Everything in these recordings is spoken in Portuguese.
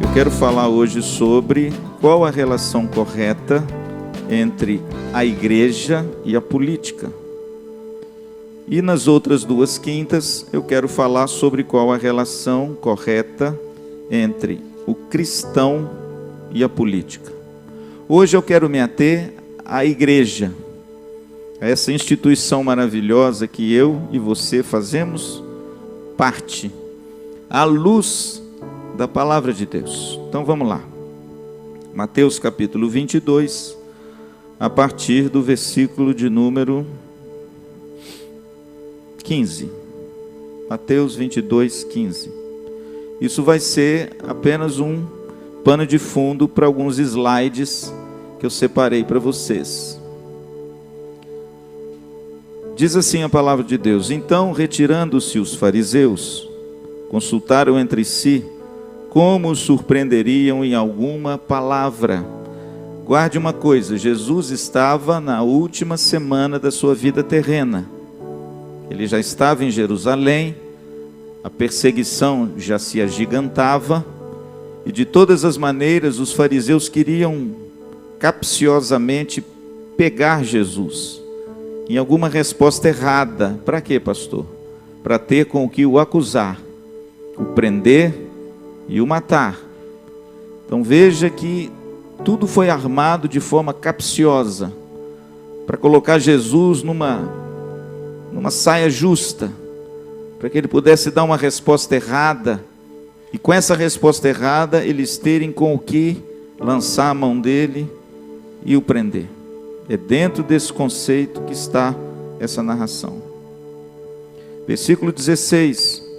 Eu quero falar hoje sobre qual a relação correta entre a igreja e a política. E nas outras duas quintas eu quero falar sobre qual a relação correta entre o cristão e a política. Hoje eu quero me ater à igreja, a essa instituição maravilhosa que eu e você fazemos parte, à luz da palavra de Deus. Então vamos lá. Mateus capítulo 22, a partir do versículo de número 15. Mateus 22, 15. Isso vai ser apenas um pano de fundo para alguns slides que eu separei para vocês. Diz assim a palavra de Deus: então, retirando-se os fariseus, consultaram entre si como os surpreenderiam em alguma palavra. Guarde uma coisa, Jesus estava na última semana da sua vida terrena. Ele já estava em Jerusalém, a perseguição já se agigantava, e de todas as maneiras os fariseus queriam capciosamente pegar Jesus em alguma resposta errada. Para quê, pastor? Para ter com o que o acusar, o prender e o matar. Então veja que tudo foi armado de forma capciosa para colocar Jesus numa saia justa, para que ele pudesse dar uma resposta errada, e com essa resposta errada eles terem com o que lançar a mão dele e o prender. É dentro desse conceito que está essa narração. Versículo 16: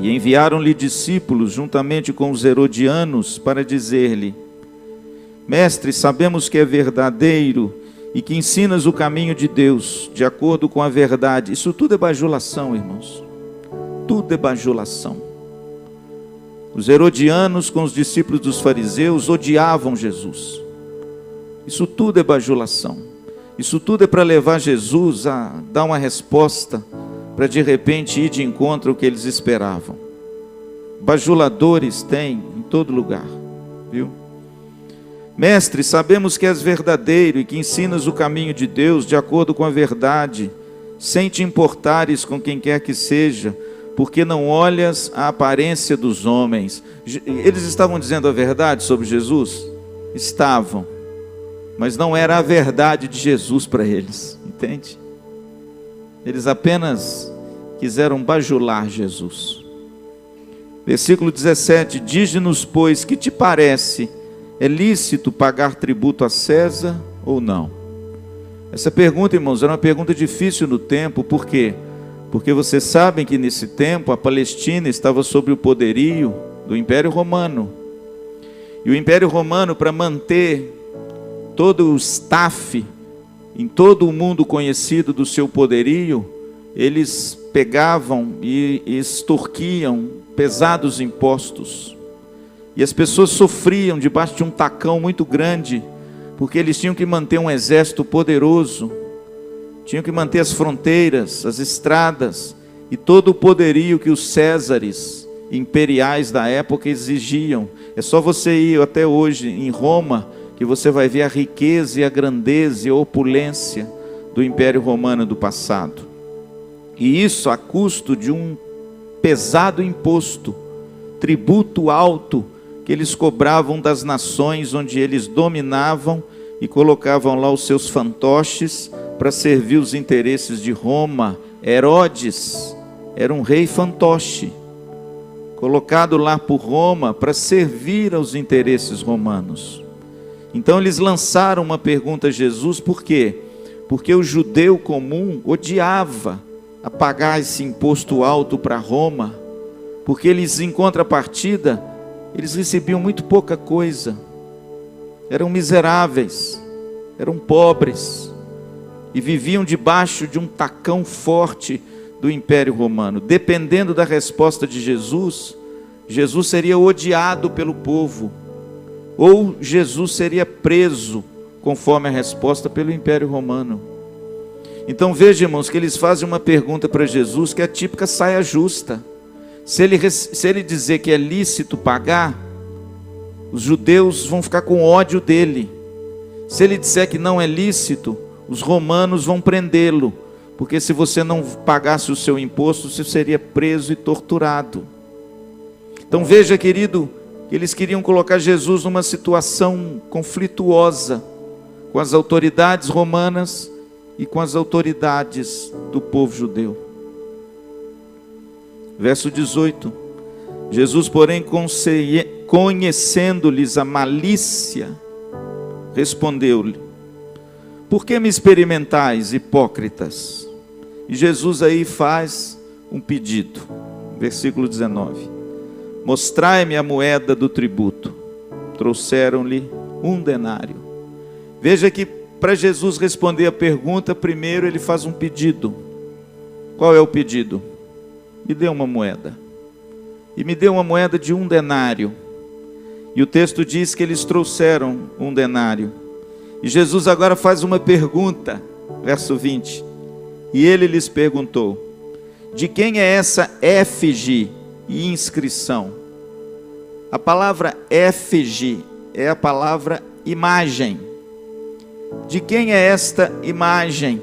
e enviaram-lhe discípulos juntamente com os herodianos para dizer-lhe: mestre, sabemos que é verdadeiro e que ensinas o caminho de Deus de acordo com a verdade. Isso tudo é bajulação, irmãos. Tudo é bajulação. Os herodianos com os discípulos dos fariseus odiavam Jesus. Isso tudo é bajulação. Isso tudo é para levar Jesus a dar uma resposta, para de repente ir de encontro ao que eles esperavam. Bajuladores tem em todo lugar, viu? Mestre, sabemos que és verdadeiro e que ensinas o caminho de Deus de acordo com a verdade, sem te importares com quem quer que seja, porque não olhas a aparência dos homens. Eles estavam dizendo a verdade sobre Jesus? Estavam, mas não era a verdade de Jesus para eles, entende? Eles apenas quiseram bajular Jesus. Versículo 17: dize-nos, pois, que te parece? É lícito pagar tributo a César ou não? Essa pergunta, irmãos, era uma pergunta difícil no tempo. Por quê? Porque vocês sabem que nesse tempo a Palestina estava sob o poderio do Império Romano. E o Império Romano, para manter todo o staff em todo o mundo conhecido do seu poderio, eles pegavam e extorquiam pesados impostos. E as pessoas sofriam debaixo de um tacão muito grande, porque eles tinham que manter um exército poderoso, tinham que manter as fronteiras, as estradas, e todo o poderio que os césares imperiais da época exigiam. É só você ir até hoje em Roma, que você vai ver a riqueza e a grandeza e a opulência do Império Romano do passado. E isso a custo de um pesado imposto, tributo alto, que eles cobravam das nações onde eles dominavam e colocavam lá os seus fantoches para servir os interesses de Roma. Herodes era um rei fantoche, colocado lá por Roma para servir aos interesses romanos. Então eles lançaram uma pergunta a Jesus. Por quê? Porque o judeu comum odiava a pagar esse imposto alto para Roma, porque eles, em contrapartida, eles recebiam muito pouca coisa, eram miseráveis, eram pobres, e viviam debaixo de um tacão forte do Império Romano. Dependendo da resposta de Jesus, Jesus seria odiado pelo povo, ou Jesus seria preso, conforme a resposta, pelo Império Romano. Então veja, irmãos, que eles fazem uma pergunta para Jesus, que é a típica saia justa. Se ele dizer que é lícito pagar, os judeus vão ficar com ódio dele. Se ele disser que não é lícito, os romanos vão prendê-lo, porque se você não pagasse o seu imposto, você seria preso e torturado. Então veja, querido, que eles queriam colocar Jesus numa situação conflituosa com as autoridades romanas e com as autoridades do povo judeu. Verso 18: Jesus, porém, conhecendo-lhes a malícia, respondeu-lhe: por que me experimentais, hipócritas? E Jesus aí faz um pedido. Versículo 19: mostrai-me a moeda do tributo. Trouxeram-lhe 1 denário. Veja que para Jesus responder a pergunta, primeiro ele faz um pedido. Qual é o pedido? Me dê uma moeda. E me dê uma moeda de 1 denário. E o texto diz que eles trouxeram 1 denário. E Jesus agora faz uma pergunta, verso 20. E ele lhes perguntou: de quem é essa éfige e inscrição? A palavra éfige é a palavra imagem. De quem é esta imagem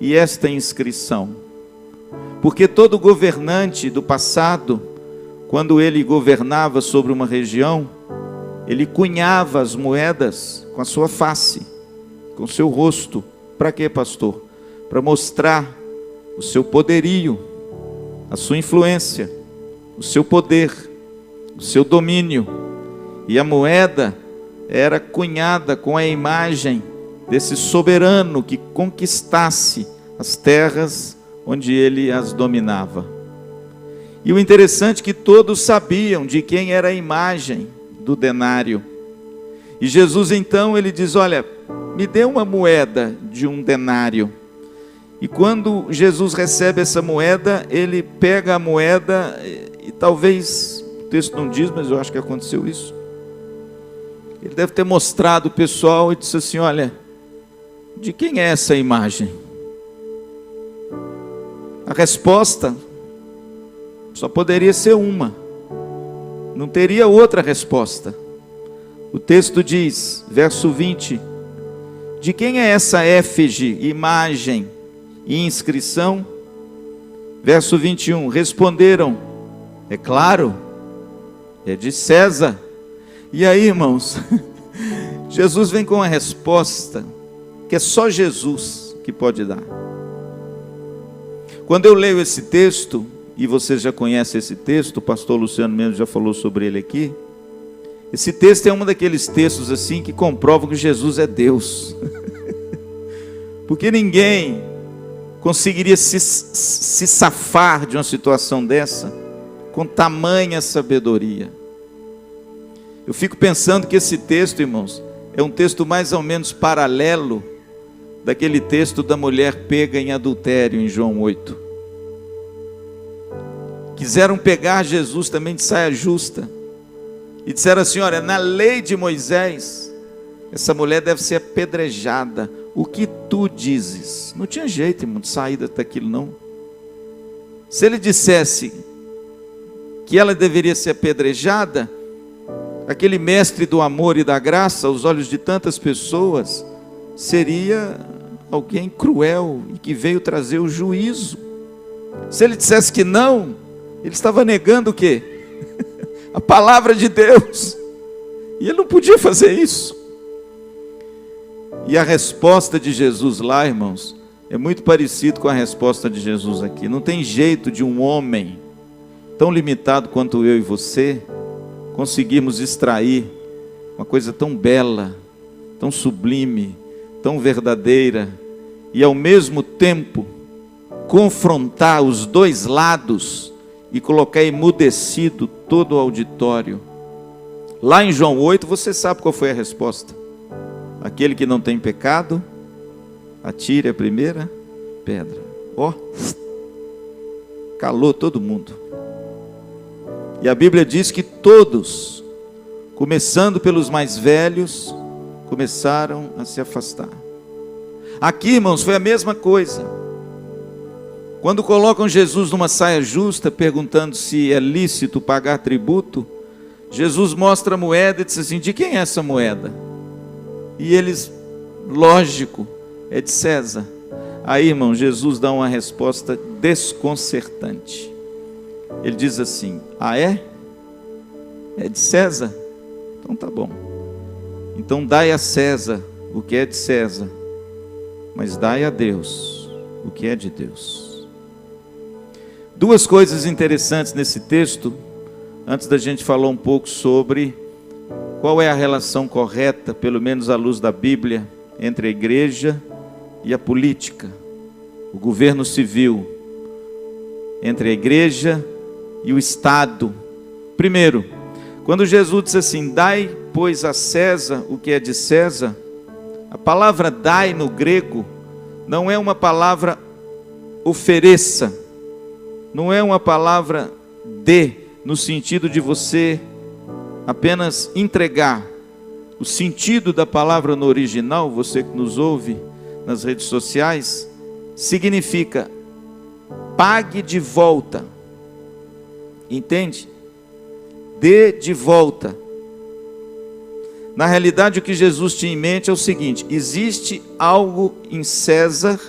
e esta inscrição? Porque todo governante do passado, quando ele governava sobre uma região, ele cunhava as moedas com a sua face, com o seu rosto. Para quê, pastor? Para mostrar o seu poderio, a sua influência, o seu poder, o seu domínio. E a moeda era cunhada com a imagem desse soberano que conquistasse as terras onde ele as dominava. E o interessante é que todos sabiam de quem era a imagem do denário. E Jesus então, ele diz: olha, me dê uma moeda de 1 denário. E quando Jesus recebe essa moeda, ele pega a moeda e talvez, o texto não diz, mas eu acho que aconteceu isso. Ele deve ter mostrado o pessoal e disse assim: olha, de quem é essa imagem? A resposta só poderia ser uma, não teria outra resposta. O texto diz, verso 20: de quem é essa éfige, imagem e inscrição? Verso 21, responderam: é claro, é de César. E aí, irmãos, Jesus vem com a resposta que é só Jesus que pode dar. Quando eu leio esse texto, e você já conhece esse texto, o pastor Luciano mesmo já falou sobre ele aqui. Esse texto é um daqueles textos assim que comprovam que Jesus é Deus. Porque ninguém conseguiria se safar de uma situação dessa com tamanha sabedoria. Eu fico pensando que esse texto, irmãos, é um texto mais ou menos paralelo daquele texto da mulher pega em adultério em João 8. Quiseram pegar Jesus também de saia justa e disseram assim: olha, na lei de Moisés, essa mulher deve ser apedrejada. O que tu dizes? Não tinha jeito, irmão, de sair daquilo não. Se ele dissesse que ela deveria ser apedrejada, aquele mestre do amor e da graça, aos olhos de tantas pessoas, seria alguém cruel e que veio trazer o juízo. Se ele dissesse que não, ele estava negando o quê? A palavra de Deus. E ele não podia fazer isso. E a resposta de Jesus lá, irmãos, é muito parecido com a resposta de Jesus aqui. Não tem jeito de um homem tão limitado quanto eu e você conseguirmos extrair uma coisa tão bela, tão sublime, tão verdadeira, e ao mesmo tempo confrontar os dois lados e colocar emudecido todo o auditório. Lá em João 8, você sabe qual foi a resposta: aquele que não tem pecado, atire a primeira pedra. Ó, calou todo mundo. E a Bíblia diz que todos, começando pelos mais velhos, começaram a se afastar. Aqui, irmãos, foi a mesma coisa. Quando colocam Jesus numa saia justa, perguntando se é lícito pagar tributo, Jesus mostra a moeda e diz assim: de quem é essa moeda? E eles, lógico, é de César. Aí, irmão, Jesus dá uma resposta desconcertante. Ele diz assim: ah, é? É de César? Então tá bom. Então dai a César o que é de César, mas dai a Deus o que é de Deus. Duas coisas interessantes nesse texto, antes da gente falar um pouco sobre qual é a relação correta, pelo menos à luz da Bíblia, entre a igreja e a política, o governo civil, entre a igreja e o Estado. Primeiro, quando Jesus disse assim: dai, pois, a César o que é de César, a palavra dai no grego não é uma palavra ofereça, não é uma palavra dê, no sentido de você apenas entregar. O sentido da palavra no original, você que nos ouve nas redes sociais, significa pague de volta. Entende? Dê de volta. Na realidade, o que Jesus tinha em mente é o seguinte: existe algo em César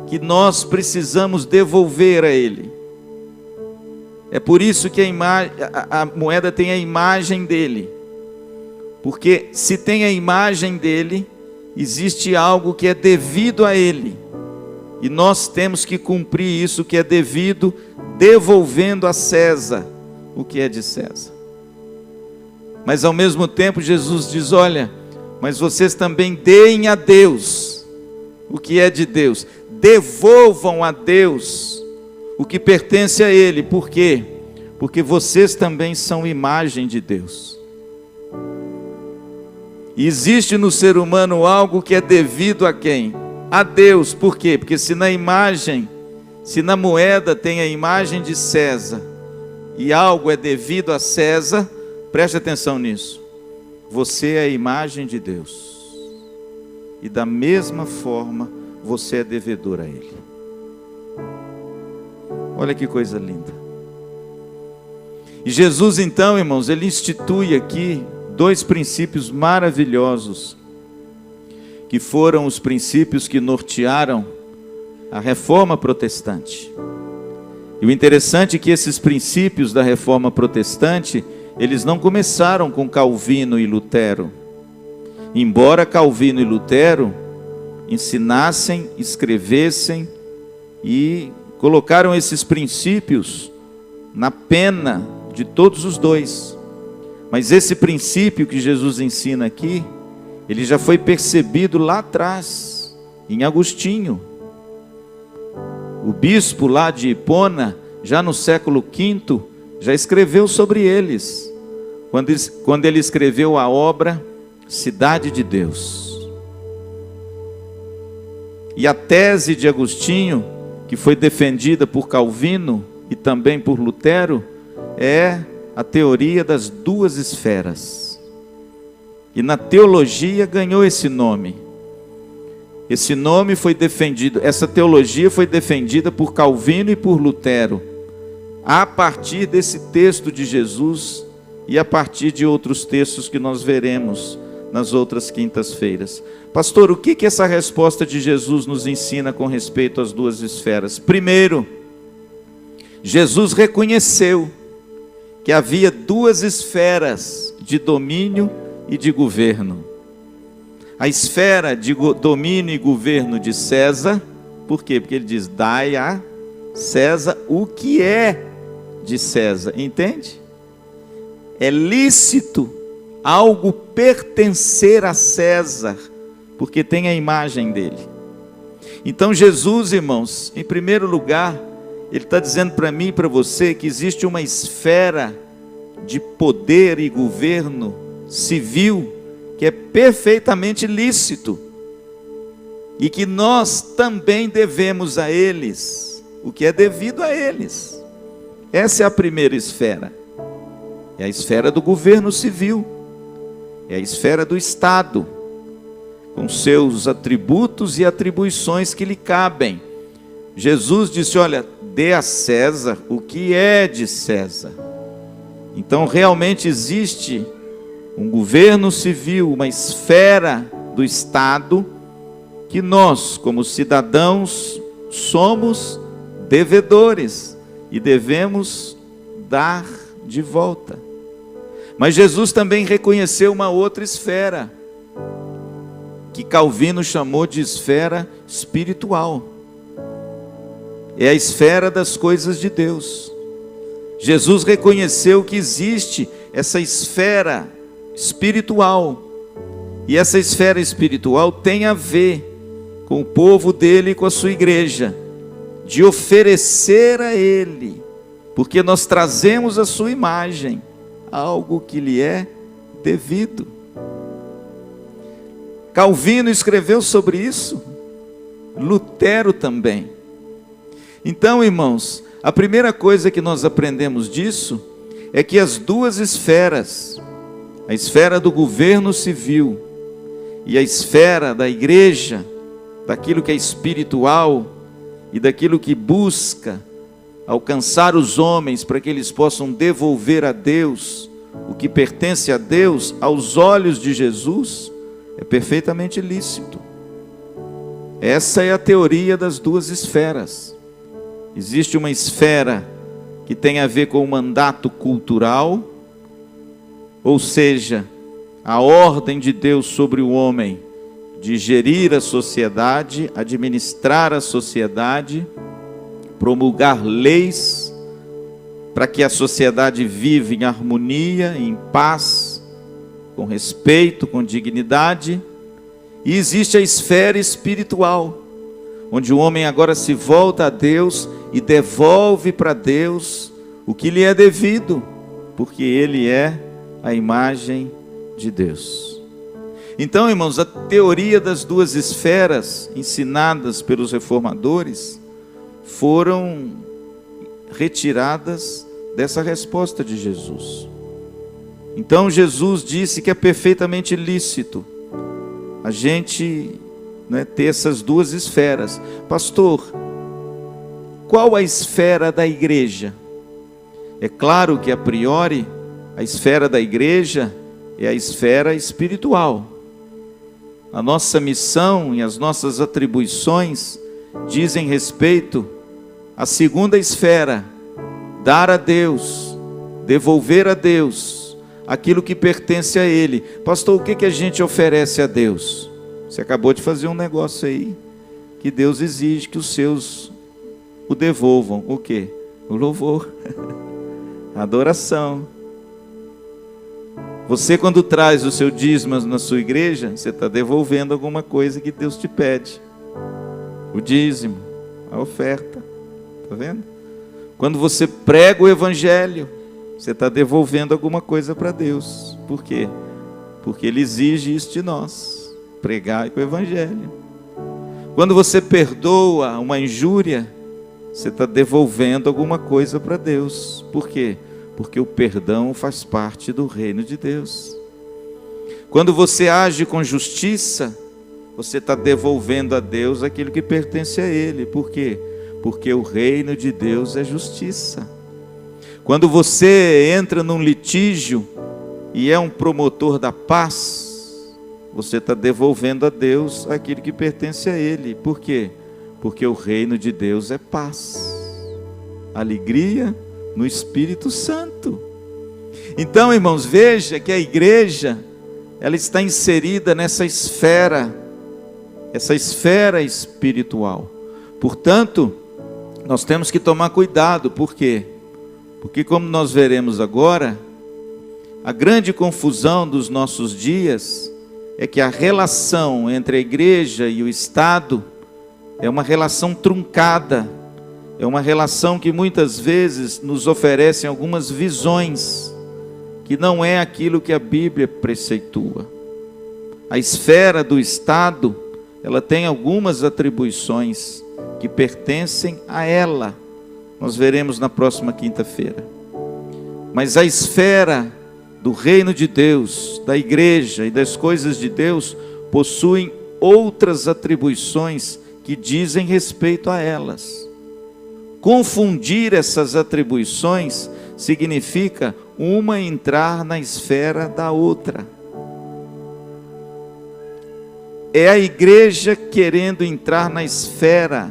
que nós precisamos devolver a ele. É por isso que a moeda tem a imagem dele. Porque se tem a imagem dele, existe algo que é devido a ele. E nós temos que cumprir isso que é devido, devolvendo a César o que é de César. Mas ao mesmo tempo Jesus diz: olha, mas vocês também deem a Deus o que é de Deus. Devolvam a Deus o que pertence a Ele. Por quê? Porque vocês também são imagem de Deus. E existe no ser humano algo que é devido a quem? A Deus. Por quê? Porque se na imagem, se na moeda tem a imagem de César, e algo é devido a César, preste atenção nisso. Você é a imagem de Deus. E da mesma forma, você é devedor a Ele. Olha que coisa linda. E Jesus então, irmãos, Ele institui aqui dois princípios maravilhosos, que foram os princípios que nortearam a Reforma Protestante. E o interessante é que esses princípios da Reforma Protestante, eles não começaram com Calvino e Lutero. Embora Calvino e Lutero ensinassem, escrevessem e colocaram esses princípios na pena de todos os dois. Mas esse princípio que Jesus ensina aqui, ele já foi percebido lá atrás, em Agostinho. O bispo lá de Hipona, já no século V, já escreveu sobre eles, quando ele escreveu a obra Cidade de Deus. E a tese de Agostinho, que foi defendida por Calvino e também por Lutero, é a teoria das duas esferas. E na teologia ganhou esse nome. Esse nome foi defendido, essa teologia foi defendida por Calvino e por Lutero, a partir desse texto de Jesus e a partir de outros textos que nós veremos nas outras quintas-feiras. Pastor, o que essa resposta de Jesus nos ensina com respeito às duas esferas? Primeiro, Jesus reconheceu que havia duas esferas de domínio e de governo. A esfera de domínio e governo de César. Por quê? Porque ele diz: dai a César o que é de César. Entende? É lícito algo pertencer a César, porque tem a imagem dele. Então Jesus, irmãos, em primeiro lugar, ele está dizendo para mim e para você que existe uma esfera de poder e governo civil que é perfeitamente lícito e que nós também devemos a eles o que é devido a eles. Essa é a primeira esfera. É a esfera do governo civil, é a esfera do Estado, com seus atributos e atribuições que lhe cabem. Jesus disse: olha, dê a César o que é de César. Então realmente existe um governo civil, uma esfera do Estado, que nós, como cidadãos, somos devedores e devemos dar de volta. Mas Jesus também reconheceu uma outra esfera, que Calvino chamou de esfera espiritual. É a esfera das coisas de Deus. Jesus reconheceu que existe essa esfera espiritual, e essa esfera espiritual tem a ver com o povo dele e com a sua igreja, de oferecer a ele, porque nós trazemos a sua imagem, algo que lhe é devido. Calvino escreveu sobre isso, Lutero também. Então, irmãos, a primeira coisa que nós aprendemos disso é que as duas esferas, a esfera do governo civil e a esfera da igreja, daquilo que é espiritual e daquilo que busca alcançar os homens para que eles possam devolver a Deus o que pertence a Deus, aos olhos de Jesus, é perfeitamente lícito. Essa é a teoria das duas esferas. Existe uma esfera que tem a ver com o mandato cultural, ou seja, a ordem de Deus sobre o homem de gerir a sociedade, administrar a sociedade, promulgar leis para que a sociedade viva em harmonia, em paz, com respeito, com dignidade. E existe a esfera espiritual, onde o homem agora se volta a Deus e devolve para Deus o que lhe é devido, porque ele é a imagem de Deus. Então, irmãos, a teoria das duas esferas ensinadas pelos reformadores foram retiradas dessa resposta de Jesus. Então Jesus disse que é perfeitamente lícito a gente, ter essas duas esferas. Pastor, qual a esfera da igreja? É claro que a priori a esfera da igreja é a esfera espiritual. A nossa missão e as nossas atribuições dizem respeito à segunda esfera, dar a Deus, devolver a Deus aquilo que pertence a Ele. Pastor, o que a gente oferece a Deus? Você acabou de fazer um negócio aí, que Deus exige que os seus o devolvam. O quê? O louvor, a adoração. Você, quando traz o seu dízimo na sua igreja, você está devolvendo alguma coisa que Deus te pede. O dízimo, a oferta, está vendo? Quando você prega o evangelho, você está devolvendo alguma coisa para Deus. Por quê? Porque Ele exige isso de nós, pregar o evangelho. Quando você perdoa uma injúria, você está devolvendo alguma coisa para Deus. Por quê? Porque o perdão faz parte do reino de Deus. Quando você age com justiça, você está devolvendo a Deus aquilo que pertence a Ele. Por quê? Porque o reino de Deus é justiça. Quando você entra num litígio e é um promotor da paz, você está devolvendo a Deus aquilo que pertence a Ele. Por quê? Porque o reino de Deus é paz, alegria no Espírito Santo. Então, irmãos, veja que a igreja, ela está inserida nessa esfera, essa esfera espiritual. Portanto, nós temos que tomar cuidado. Por quê? Porque, como nós veremos agora, a grande confusão dos nossos dias é que a relação entre a igreja e o Estado é uma relação truncada, é uma relação que muitas vezes nos oferece algumas visões, que não é aquilo que a Bíblia preceitua. A esfera do Estado, ela tem algumas atribuições que pertencem a ela. Nós veremos na próxima quinta-feira. Mas a esfera do reino de Deus, da igreja e das coisas de Deus, possuem outras atribuições que dizem respeito a elas. Confundir essas atribuições significa uma entrar na esfera da outra. É a igreja querendo entrar na esfera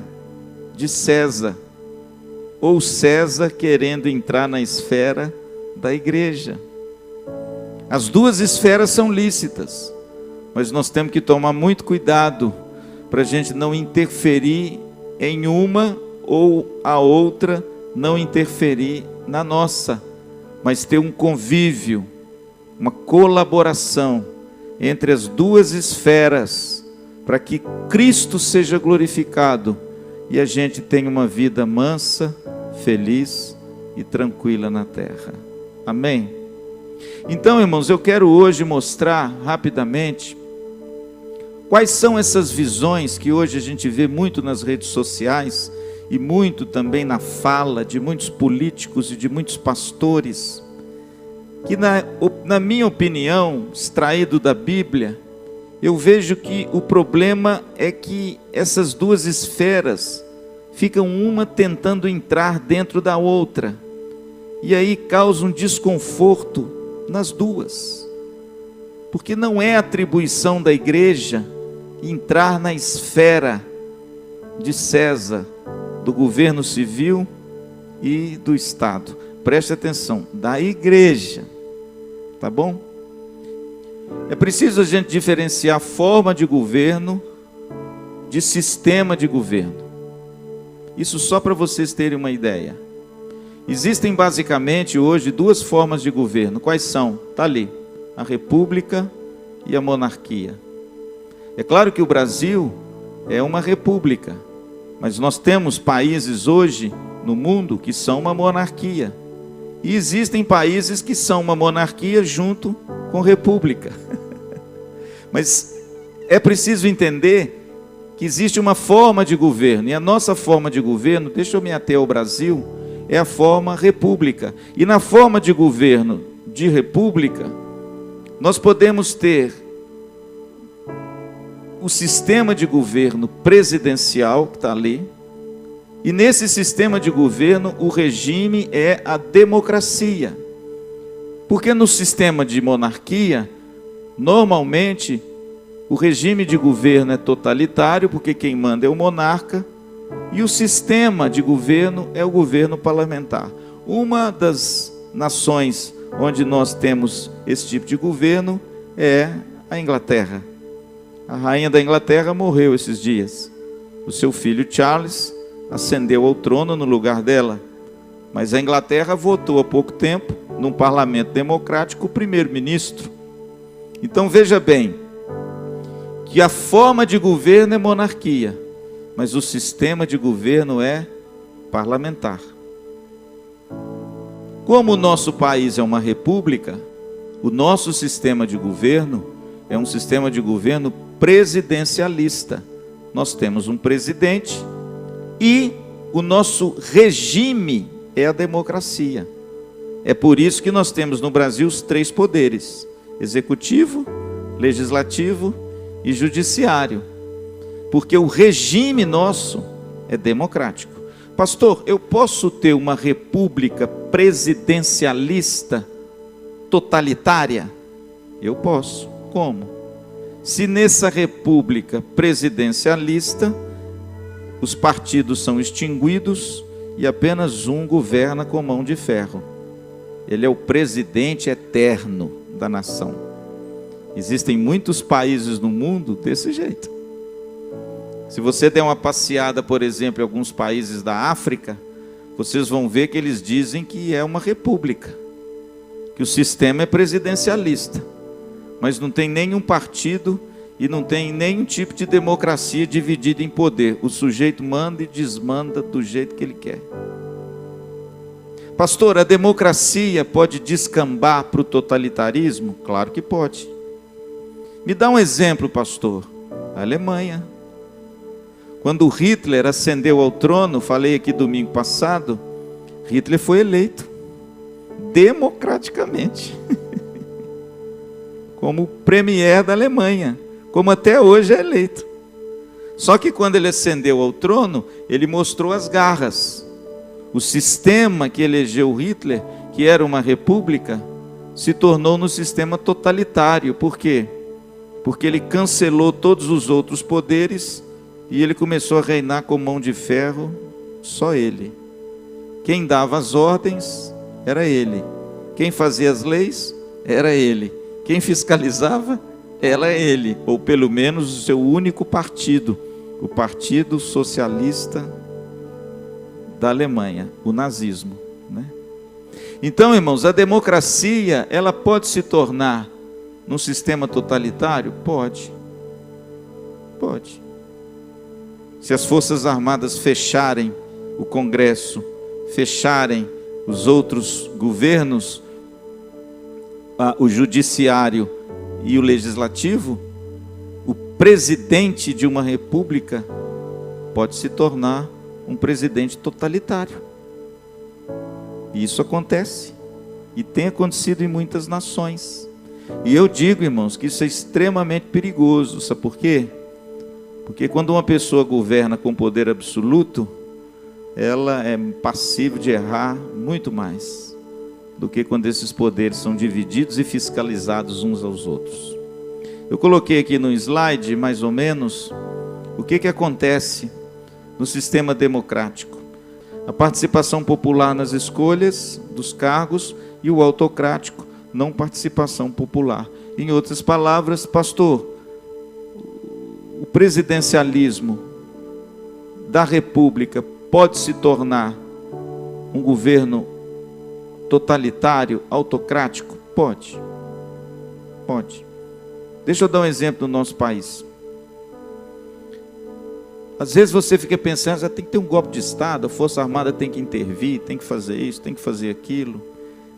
de César, ou César querendo entrar na esfera da igreja. As duas esferas são lícitas, mas nós temos que tomar muito cuidado para a gente não interferir em uma ou a outra não interferir na nossa, mas ter um convívio, uma colaboração entre as duas esferas, para que Cristo seja glorificado e a gente tenha uma vida mansa, feliz e tranquila na terra. Amém? Então, irmãos, eu quero hoje mostrar rapidamente quais são essas visões que hoje a gente vê muito nas redes sociais e muito também na fala de muitos políticos e de muitos pastores, que na minha opinião, extraído da Bíblia, eu vejo que o problema é que essas duas esferas ficam uma tentando entrar dentro da outra, e aí causa um desconforto nas duas, porque não é atribuição da igreja entrar na esfera de César, do governo civil e do Estado. Preste atenção, da igreja, tá bom? É preciso a gente diferenciar forma de governo de sistema de governo. Isso só para vocês terem uma ideia. Existem basicamente hoje duas formas de governo. Quais são? Está ali, a república e a monarquia. É claro que o Brasil é uma república, mas nós temos países hoje no mundo que são uma monarquia. E existem países que são uma monarquia junto com república. Mas é preciso entender que existe uma forma de governo, e a nossa forma de governo, deixa eu me ater ao Brasil, é a forma república. E na forma de governo de república, nós podemos ter o sistema de governo presidencial, que está ali, e nesse sistema de governo o regime é a democracia. Porque no sistema de monarquia, normalmente, o regime de governo é totalitário, porque quem manda é o monarca, e o sistema de governo é o governo parlamentar. Uma das nações onde nós temos esse tipo de governo é a Inglaterra. A rainha da Inglaterra morreu esses dias. O seu filho Charles ascendeu ao trono no lugar dela. Mas a Inglaterra votou há pouco tempo, num parlamento democrático, o primeiro-ministro. Então veja bem, que a forma de governo é monarquia, mas o sistema de governo é parlamentar. Como o nosso país é uma república, o nosso sistema de governo é um sistema de governo presidencialista. Nós temos um presidente e o nosso regime é a democracia. É por isso que nós temos no Brasil os três poderes: executivo, legislativo e judiciário, porque o regime nosso é democrático. Pastor, eu posso ter uma república presidencialista totalitária? Eu posso. Como? Se nessa república presidencialista os partidos são extinguidos e apenas um governa com mão de ferro. Ele é o presidente eterno da nação. Existem muitos países no mundo desse jeito. Se você der uma passeada, por exemplo, em alguns países da África, vocês vão ver que eles dizem que é uma república, que o sistema é presidencialista, mas não tem nenhum partido e não tem nenhum tipo de democracia dividida em poder. O sujeito manda e desmanda do jeito que ele quer. Pastor, a democracia pode descambar para o totalitarismo? Claro que pode. Me dá um exemplo, pastor. A Alemanha. Quando Hitler ascendeu ao trono, falei aqui domingo passado, Hitler foi eleito democraticamente como premier da Alemanha, como até hoje é eleito. Só que quando ele ascendeu ao trono, ele mostrou as garras. O sistema que elegeu Hitler que era uma república, se tornou no sistema totalitário. Por quê? Porque ele cancelou todos os outros poderes e ele começou a reinar com mão de ferro, só ele. Quem dava as ordens era ele. Quem fazia as leis era ele. Quem fiscalizava era ele, ou pelo menos o seu único partido, o Partido Socialista da Alemanha, o nazismo, né? Então, irmãos, a democracia, ela pode se tornar num sistema totalitário? Pode. Pode. Se as Forças Armadas fecharem o Congresso, fecharem os outros governos, o judiciário e o legislativo, o presidente de uma república pode se tornar um presidente totalitário. E isso acontece, e tem acontecido em muitas nações. E eu digo, irmãos, que isso é extremamente perigoso. Sabe por quê? Porque quando uma pessoa governa com poder absoluto, ela é passível de errar muito mais do que quando esses poderes são divididos e fiscalizados uns aos outros. Eu coloquei aqui no slide, mais ou menos, o que acontece no sistema democrático. A participação popular nas escolhas dos cargos e o autocrático, não participação popular. Em outras palavras, pastor, o presidencialismo da república pode se tornar um governo totalitário, autocrático? Pode. Pode. Deixa eu dar um exemplo no nosso país. Às vezes você fica pensando, já tem que ter um golpe de Estado, a Força Armada tem que intervir, tem que fazer isso, tem que fazer aquilo.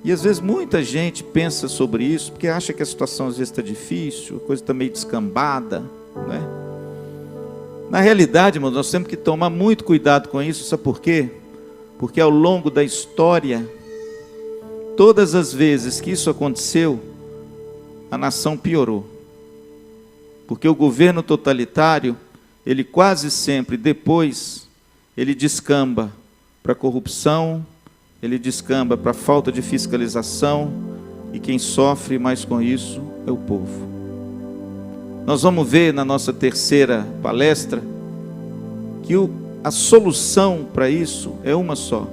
E às vezes muita gente pensa sobre isso, porque acha que a situação às vezes está difícil, a coisa está meio descambada, né? Na realidade, irmãos, nós temos que tomar muito cuidado com isso. Sabe por quê? Porque ao longo da história, todas as vezes que isso aconteceu, a nação piorou. Porque o governo totalitário, ele quase sempre depois, ele descamba para a corrupção, ele descamba para a falta de fiscalização, e quem sofre mais com isso é o povo. Nós vamos ver na nossa terceira palestra que a solução para isso é uma só: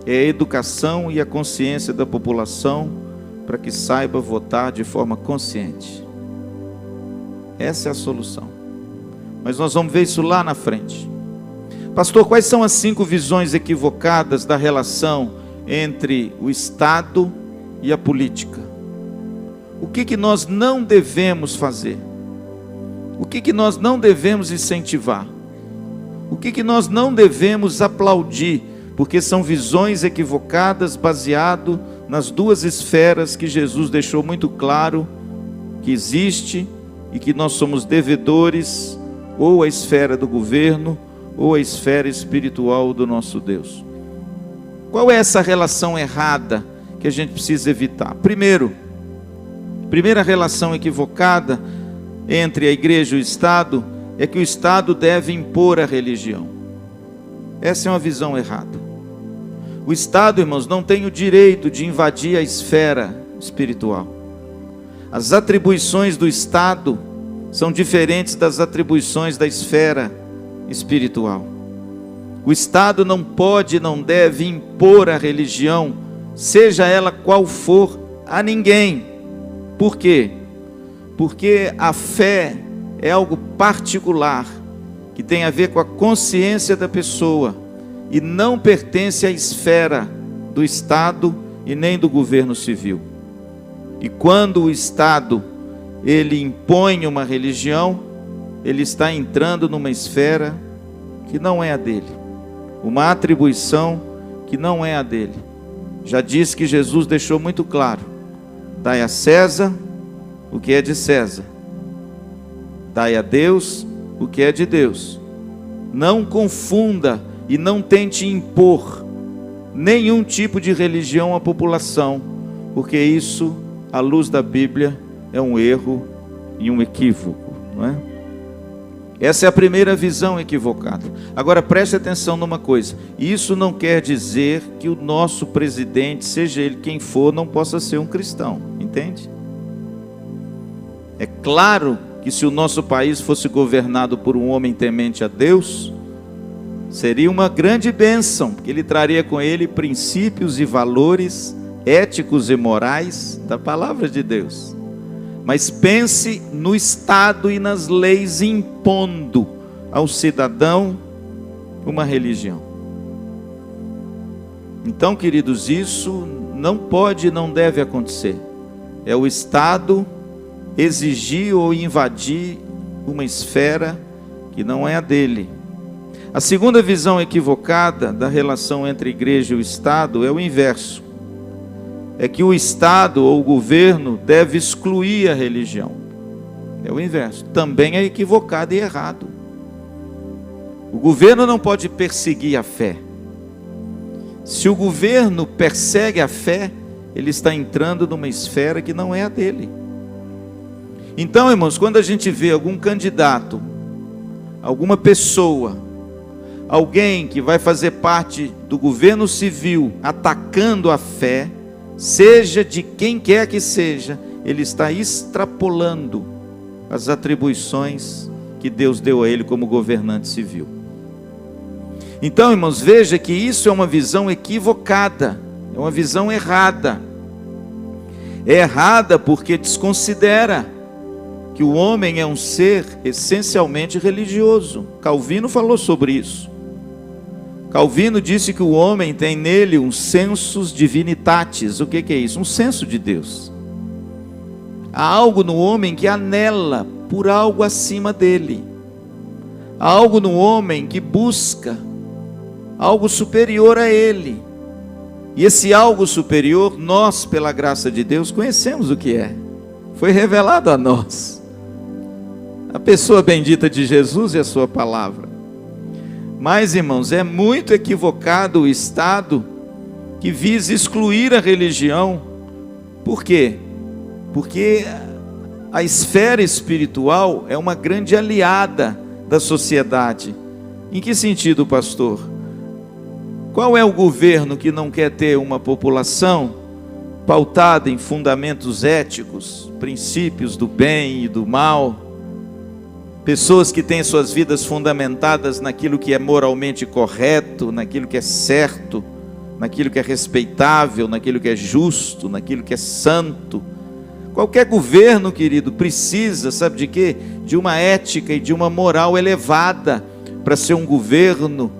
é a educação e a consciência da população, para que saiba votar de forma consciente. Essa é a solução. Mas nós vamos ver isso lá na frente. Pastor, quais são as 5 visões equivocadas da relação entre o Estado e a política? O que nós não devemos fazer? O que nós não devemos incentivar? O que nós não devemos aplaudir? Porque são visões equivocadas baseado nas 2 esferas que Jesus deixou muito claro que existe e que nós somos devedores, ou a esfera do governo, ou a esfera espiritual do nosso Deus. Qual é essa relação errada que a gente precisa evitar? Primeira relação equivocada entre a igreja e o Estado é que o Estado deve impor a religião. Essa é uma visão errada. O Estado, irmãos, não tem o direito de invadir a esfera espiritual. As atribuições do Estado são diferentes das atribuições da esfera espiritual. O Estado não pode, não deve impor a religião, seja ela qual for, a ninguém. Por quê? Porque a fé é algo particular, que tem a ver com a consciência da pessoa, e não pertence à esfera do Estado e nem do governo civil. E quando o Estado, ele impõe uma religião, ele está entrando numa esfera que não é a dele, uma atribuição que não é a dele. Já disse que Jesus deixou muito claro: dai a César o que é de César, dai a Deus o que é de Deus. Não confunda e não tente impor nenhum tipo de religião à população, porque isso, à luz da Bíblia, é um erro e um equívoco, não é? Essa é a primeira visão equivocada. Agora preste atenção numa coisa: isso não quer dizer que o nosso presidente, seja ele quem for, não possa ser um cristão, entende? É claro que se o nosso país fosse governado por um homem temente a Deus, seria uma grande bênção, porque ele traria com ele princípios e valores éticos e morais da palavra de Deus. Mas pense no Estado e nas leis impondo ao cidadão uma religião. Então, queridos, isso não pode e não deve acontecer. É o Estado exigir ou invadir uma esfera que não é a dele. A segunda visão equivocada da relação entre a igreja e o Estado é o inverso. É que o Estado ou o governo deve excluir a religião. É o inverso. Também é equivocado e errado. O governo não pode perseguir a fé. Se o governo persegue a fé, ele está entrando numa esfera que não é a dele. Então, irmãos, quando a gente vê algum candidato, alguma pessoa, alguém que vai fazer parte do governo civil atacando a fé, seja de quem quer que seja, ele está extrapolando as atribuições que Deus deu a ele como governante civil. Então, irmãos, veja que isso é uma visão equivocada, é uma visão errada. É errada porque desconsidera que o homem é um ser essencialmente religioso. Calvino falou sobre isso. Calvino disse que o homem tem nele um sensus divinitatis. O que é isso? Um senso de Deus. Há algo no homem que anela por algo acima dele. Há algo no homem que busca algo superior a ele. E esse algo superior, nós, pela graça de Deus, conhecemos o que é. Foi revelado a nós. A pessoa bendita de Jesus e a sua palavra. Mas, irmãos, é muito equivocado o Estado que visa excluir a religião. Por quê? Porque a esfera espiritual é uma grande aliada da sociedade. Em que sentido, pastor? Qual é o governo que não quer ter uma população pautada em fundamentos éticos, princípios do bem e do mal? Pessoas que têm suas vidas fundamentadas naquilo que é moralmente correto, naquilo que é certo, naquilo que é respeitável, naquilo que é justo, naquilo que é santo. Qualquer governo, querido, precisa, sabe de quê? De uma ética e de uma moral elevada, para ser um governo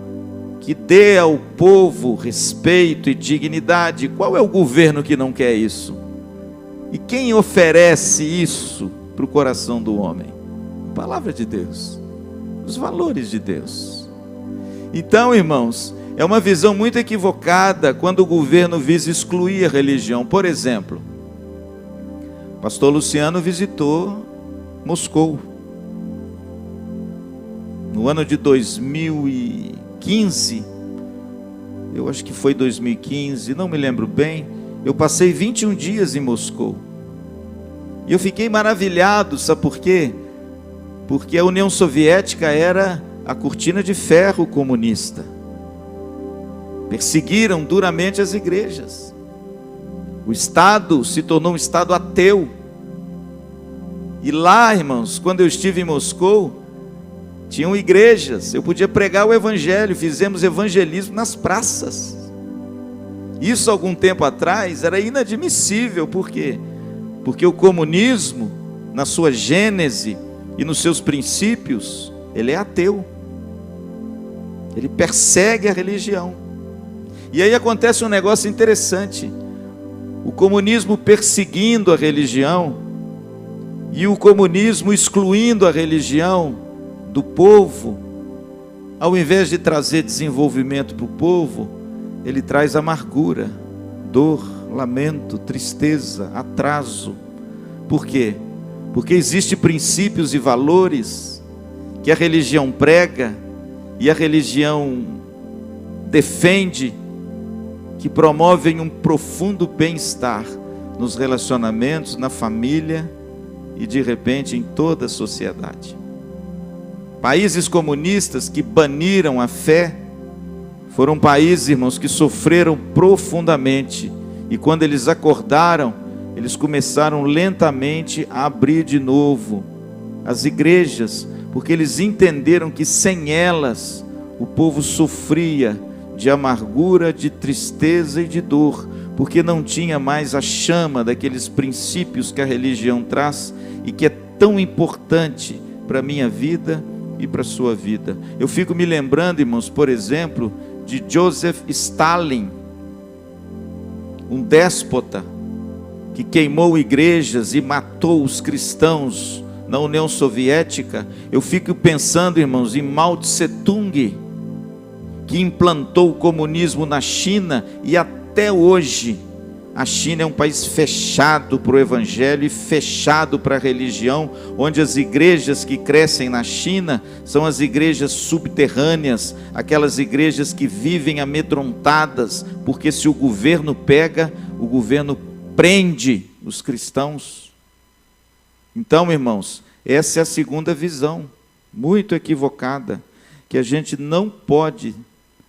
que dê ao povo respeito e dignidade. Qual é o governo que não quer isso? E quem oferece isso para o coração do homem? A palavra de Deus, os valores de Deus. Então, irmãos, é uma visão muito equivocada quando o governo visa excluir a religião. Por exemplo, o pastor Luciano visitou Moscou no ano de 2015, eu acho que foi 2015, não me lembro bem. Eu passei 21 dias em Moscou e eu fiquei maravilhado, sabe por quê? Porque a União Soviética era a cortina de ferro comunista. Perseguiram duramente as igrejas. O Estado se tornou um Estado ateu. E lá, irmãos, quando eu estive em Moscou, tinham igrejas, eu podia pregar o evangelho, fizemos evangelismo nas praças. Isso algum tempo atrás era inadmissível. Por quê? Porque o comunismo, na sua gênese e nos seus princípios, ele é ateu. Ele persegue a religião. E aí acontece um negócio interessante. O comunismo perseguindo a religião e o comunismo excluindo a religião do povo, ao invés de trazer desenvolvimento para o povo, ele traz amargura, dor, lamento, tristeza, atraso. Por quê? Porque existem princípios e valores que a religião prega e a religião defende, que promovem um profundo bem-estar nos relacionamentos, na família e de repente em toda a sociedade. Países comunistas que baniram a fé foram países, irmãos, que sofreram profundamente. E quando eles acordaram, eles começaram lentamente a abrir de novo as igrejas, porque eles entenderam que sem elas o povo sofria de amargura, de tristeza e de dor, porque não tinha mais a chama daqueles princípios que a religião traz e que é tão importante para a minha vida e para a sua vida. Eu fico me lembrando, irmãos, por exemplo, de Joseph Stalin, um déspota que queimou igrejas e matou os cristãos na União Soviética. Eu fico pensando, irmãos, em Mao Tse Tung, que implantou o comunismo na China, e até hoje a China é um país fechado para o evangelho e fechado para a religião, onde as igrejas que crescem na China são as igrejas subterrâneas, aquelas igrejas que vivem amedrontadas, porque se o governo pega, o governo prende os cristãos. Então, irmãos, essa é a segunda visão, muito equivocada, que a gente não pode,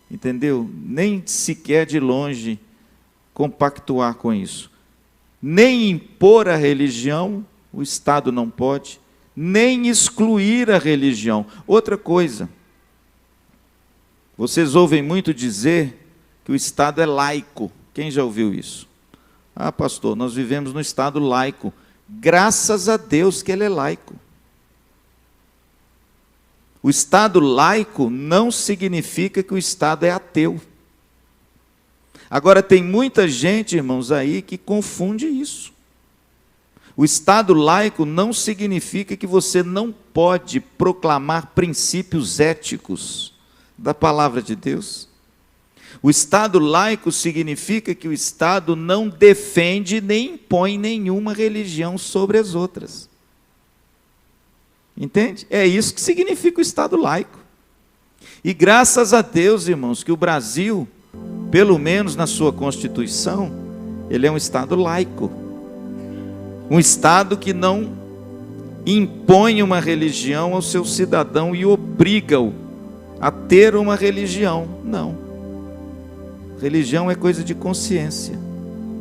entendeu? Nem sequer de longe compactuar com isso. Nem impor a religião, o Estado não pode, nem excluir a religião. Outra coisa, vocês ouvem muito dizer que o Estado é laico. Quem já ouviu isso? Ah, pastor, nós vivemos no Estado laico. Graças a Deus que ele é laico. O Estado laico não significa que o Estado é ateu. Agora, tem muita gente, irmãos, aí que confunde isso. O Estado laico não significa que você não pode proclamar princípios éticos da palavra de Deus. O Estado laico significa que o Estado não defende nem impõe nenhuma religião sobre as outras. Entende? É isso que significa o Estado laico. E graças a Deus, irmãos, que o Brasil, pelo menos na sua Constituição, ele é um Estado laico. Um Estado que não impõe uma religião ao seu cidadão e obriga-o a ter uma religião. Não. Religião é coisa de consciência.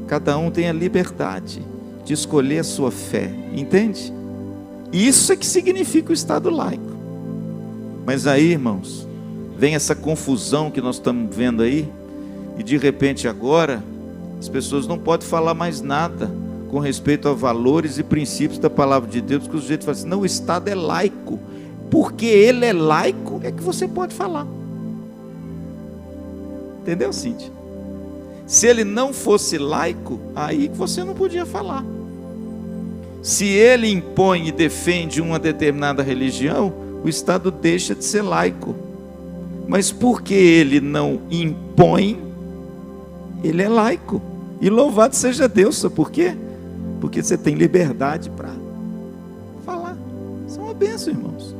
Cada um tem a liberdade de escolher a sua fé. Entende? Isso é que significa o Estado laico. Mas aí, irmãos, vem essa confusão que nós estamos vendo aí, e de repente agora, as pessoas não podem falar mais nada com respeito a valores e princípios da palavra de Deus, porque o sujeito fala assim, não, o Estado é laico. Porque ele é laico, é que você pode falar. Entendeu, Cíntia? Se ele não fosse laico, aí que você não podia falar. Se ele impõe e defende uma determinada religião, o Estado deixa de ser laico. Mas porque ele não impõe, ele é laico. E louvado seja Deus, sabe por quê? Porque você tem liberdade para falar. Isso é uma bênção, irmãos.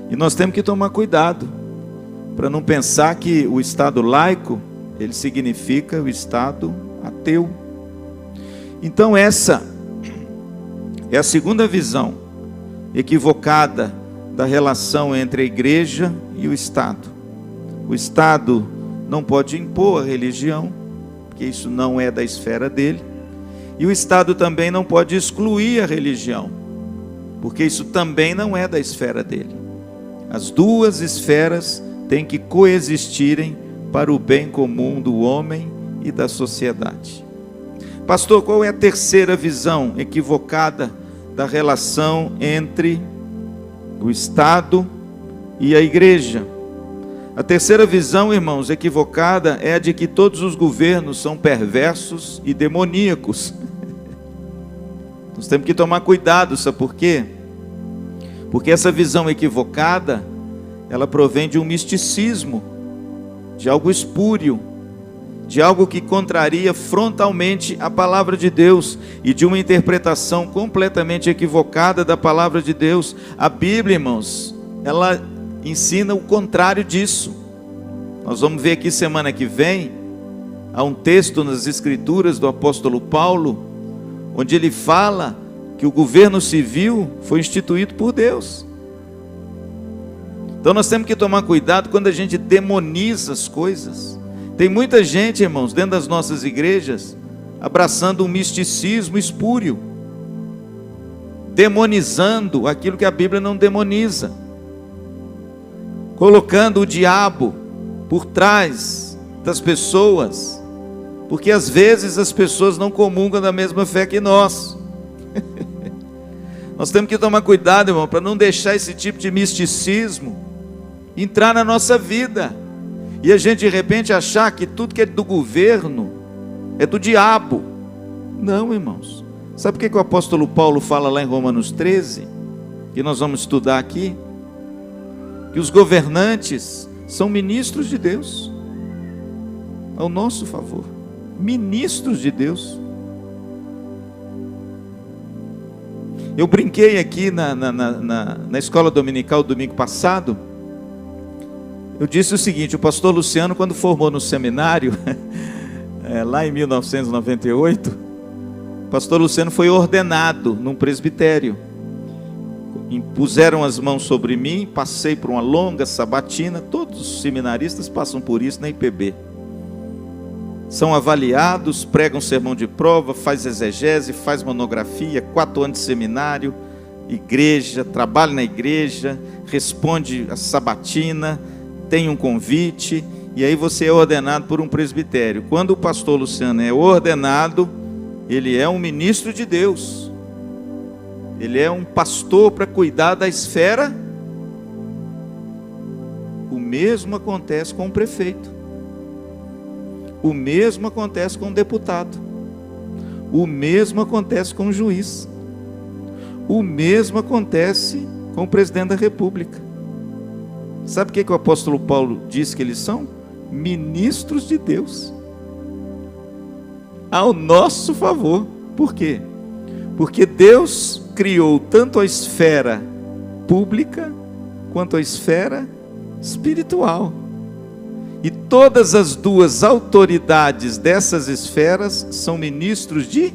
E nós temos que tomar cuidado para não pensar que o Estado laico, ele significa o Estado ateu. Então essa é a segunda visão equivocada da relação entre a igreja e o Estado. O Estado não pode impor a religião, porque isso não é da esfera dele. E o Estado também não pode excluir a religião, porque isso também não é da esfera dele. As duas esferas têm que coexistirem para o bem comum do homem e da sociedade. Pastor, qual é a terceira visão equivocada da relação entre o Estado e a igreja? A terceira visão, irmãos, equivocada é a de que todos os governos são perversos e demoníacos. Nós temos que tomar cuidado, sabe por quê? Porque essa visão equivocada, ela provém de um misticismo, de algo espúrio, de algo que contraria frontalmente a palavra de Deus e de uma interpretação completamente equivocada da palavra de Deus. A Bíblia, irmãos, ela ensina o contrário disso. Nós vamos ver aqui semana que vem, há um texto nas Escrituras do apóstolo Paulo, onde ele fala que o governo civil foi instituído por Deus. Então nós temos que tomar cuidado quando a gente demoniza as coisas. Tem muita gente, irmãos, dentro das nossas igrejas, abraçando um misticismo espúrio, demonizando aquilo que a Bíblia não demoniza, colocando o diabo por trás das pessoas, porque às vezes as pessoas não comungam da mesma fé que nós. Nós temos que tomar cuidado, irmão, para não deixar esse tipo de misticismo entrar na nossa vida, e a gente de repente achar que tudo que é do governo é do diabo. Não, irmãos. Sabe por que o apóstolo Paulo fala lá em Romanos 13, que nós vamos estudar aqui? Que os governantes são ministros de Deus, ao nosso favor, ministros de Deus. Eu brinquei aqui na escola dominical domingo passado. Eu disse o seguinte: o pastor Luciano, quando formou no seminário, lá em 1998, o pastor Luciano foi ordenado num presbitério. Impuseram as mãos sobre mim, passei por uma longa sabatina. Todos os seminaristas passam por isso na IPB. São avaliados, pregam sermão de prova, faz exegese, faz monografia, 4 anos de seminário, igreja, trabalho na igreja, responde a sabatina, tem um convite, e aí você é ordenado por um presbitério. Quando o pastor Luciano é ordenado, ele é um ministro de Deus, ele é um pastor para cuidar da esfera. O mesmo acontece com o prefeito, o mesmo acontece com o deputado, o mesmo acontece com o juiz, o mesmo acontece com o presidente da república. Sabe o que o apóstolo Paulo diz que eles são? Ministros de Deus, ao nosso favor. Por quê? Porque Deus criou tanto a esfera pública quanto a esfera espiritual, e todas as duas autoridades dessas esferas são ministros de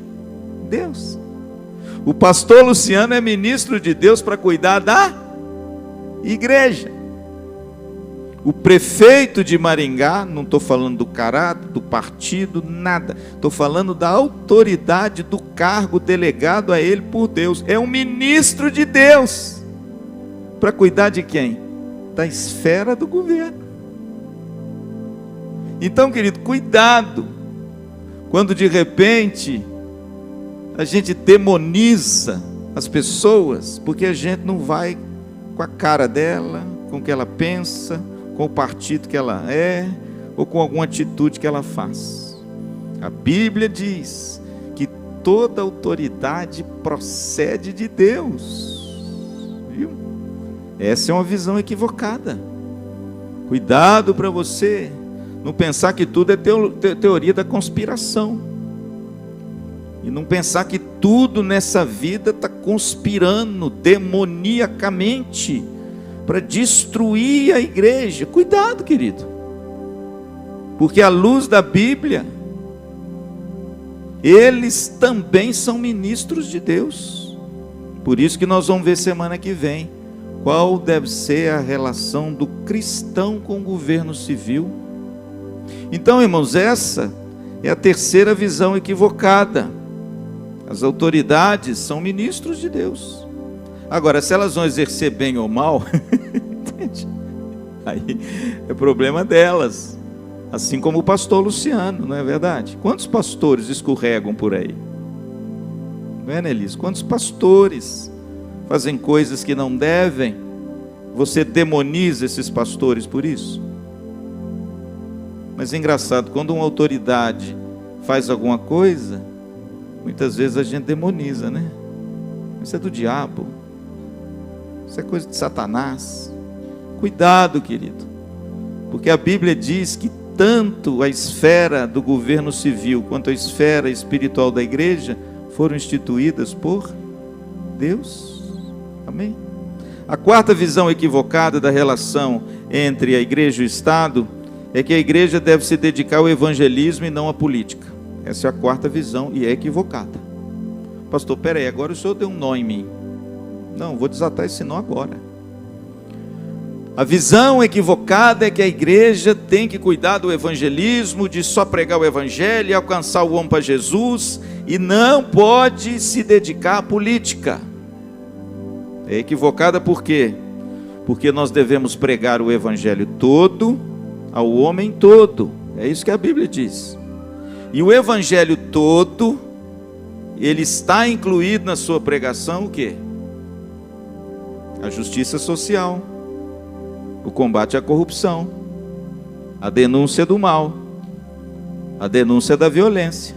Deus. O pastor Luciano é ministro de Deus para cuidar da igreja. O prefeito de Maringá, não estou falando do caráter, do partido, nada. Estou falando da autoridade do cargo delegado a ele por Deus. É um ministro de Deus. Para cuidar de quem? Da esfera do governo. Então, querido, cuidado quando de repente a gente demoniza as pessoas, porque a gente não vai com a cara dela, com o que ela pensa, com o partido que ela é, ou com alguma atitude que ela faz. A Bíblia diz que toda autoridade procede de Deus, viu? Essa é uma visão equivocada. Cuidado para você não pensar que tudo é teoria da conspiração, e não pensar que tudo nessa vida está conspirando demoniacamente para destruir a igreja. Cuidado, querido, porque à luz da Bíblia, eles também são ministros de Deus. Por isso que nós vamos ver semana que vem qual deve ser a relação do cristão com o governo civil. Então, irmãos, essa é a terceira visão equivocada. As autoridades são ministros de Deus. Agora, se elas vão exercer bem ou mal, aí é problema delas. Assim como o pastor Luciano, não é verdade? Quantos pastores escorregam por aí? Não é, Nelis? Quantos pastores fazem coisas que não devem? Você demoniza esses pastores por isso? Mas é engraçado, quando uma autoridade faz alguma coisa, muitas vezes a gente demoniza, né? Isso é do diabo, isso é coisa de Satanás. Cuidado, querido, porque a Bíblia diz que tanto a esfera do governo civil quanto a esfera espiritual da igreja foram instituídas por Deus. Amém? A quarta visão equivocada da relação entre a igreja e o Estado é que a igreja deve se dedicar ao evangelismo e não à política. Essa é a quarta visão e é equivocada. Pastor, peraí, agora o senhor deu um nó em mim. Não, vou desatar esse nó agora. A visão equivocada é que a igreja tem que cuidar do evangelismo, de só pregar o evangelho e alcançar o homem para Jesus, e não pode se dedicar à política. É equivocada por quê? Porque nós devemos pregar o evangelho todo ao homem todo. É isso que a Bíblia diz. E o evangelho todo, ele está incluído na sua pregação o quê? A justiça social, o combate à corrupção, a denúncia do mal, a denúncia da violência,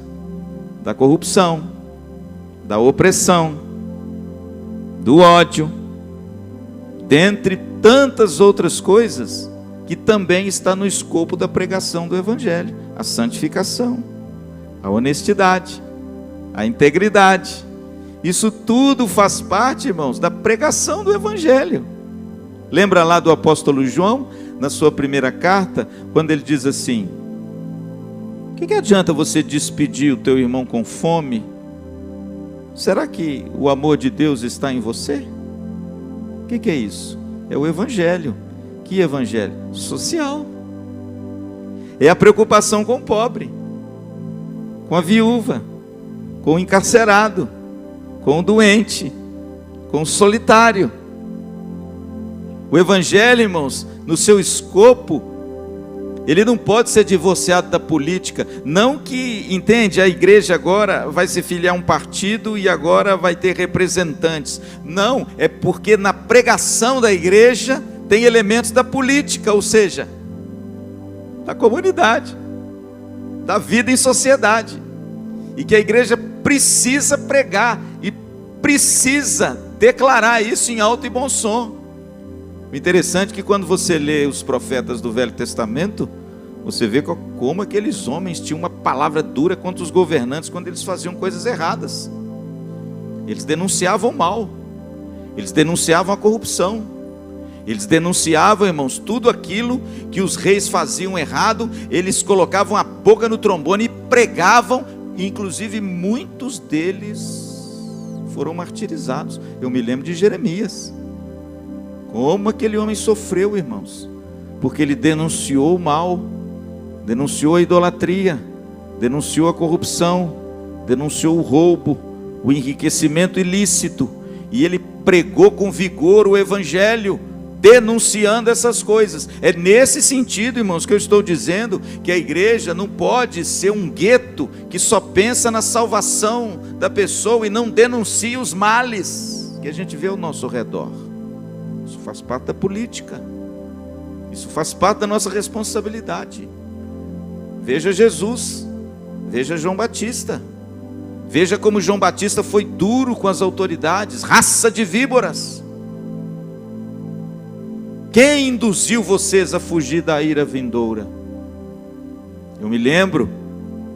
da corrupção, da opressão, do ódio, dentre tantas outras coisas que também está no escopo da pregação do evangelho: a santificação, a honestidade, a integridade. Isso tudo faz parte, irmãos, da pregação do evangelho. Lembra lá do apóstolo João, na sua primeira carta, quando ele diz assim: o que adianta você despedir o teu irmão com fome? Será que o amor de Deus está em você? O que é isso? É o evangelho. Que evangelho? Social. É a preocupação com o pobre, com a viúva, com o encarcerado, com o doente, com o solitário. O evangelho, irmãos, no seu escopo, ele não pode ser divorciado da política. Não que, entende, a igreja agora vai se filiar a um partido e agora vai ter representantes. Não, é porque na pregação da igreja tem elementos da política, ou seja, da comunidade, da vida em sociedade. E que a igreja precisa pregar e precisa declarar isso em alto e bom som. O interessante é que quando você lê os profetas do Velho Testamento, você vê como aqueles homens tinham uma palavra dura contra os governantes quando eles faziam coisas erradas. Eles denunciavam o mal, eles denunciavam a corrupção, eles denunciavam, irmãos, tudo aquilo que os reis faziam errado. Eles colocavam a boca no trombone e pregavam, inclusive muitos deles foram martirizados. Eu me lembro de Jeremias. Como aquele homem sofreu, irmãos, porque ele denunciou o mal, denunciou a idolatria, denunciou a corrupção, denunciou o roubo, o enriquecimento ilícito, e ele pregou com vigor o evangelho, denunciando essas coisas. É nesse sentido, irmãos, que eu estou dizendo que a igreja não pode ser um gueto que só pensa na salvação da pessoa e não denuncia os males que a gente vê ao nosso redor. Isso faz parte da política, isso faz parte da nossa responsabilidade. Veja Jesus, veja João Batista, veja como João Batista foi duro com as autoridades, raça de víboras. Quem induziu vocês a fugir da ira vindoura? Eu me lembro,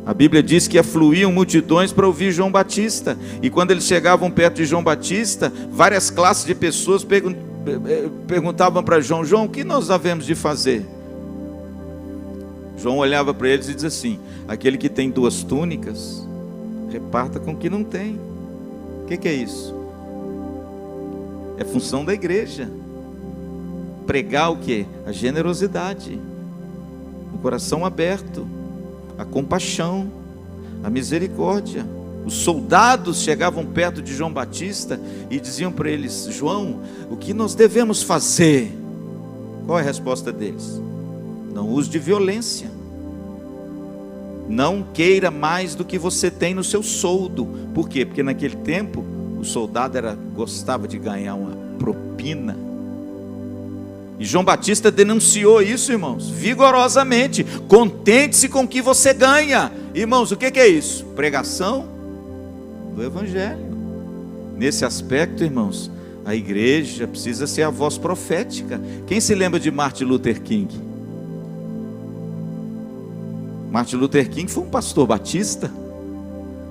a Bíblia diz que afluíam multidões para ouvir João Batista, e quando eles chegavam perto de João Batista, várias classes de pessoas perguntavam para João: João, o que nós havemos de fazer? João olhava para eles e dizia assim: aquele que tem 2 túnicas, reparta com o que não tem. O que é isso? É função da igreja. Pregar o que? A generosidade, o coração aberto, a compaixão, a misericórdia. Os soldados chegavam perto de João Batista e diziam para eles: João, o que nós devemos fazer? Qual é a resposta deles? Não use de violência, não queira mais do que você tem no seu soldo. Por quê? Porque naquele tempo o soldado gostava de ganhar uma propina. E João Batista denunciou isso, irmãos, vigorosamente. Contente-se com o que você ganha. Irmãos, o que é isso? Pregação do evangelho. Nesse aspecto, irmãos, a igreja precisa ser a voz profética. Quem se lembra de Martin Luther King? Martin Luther King foi um pastor batista.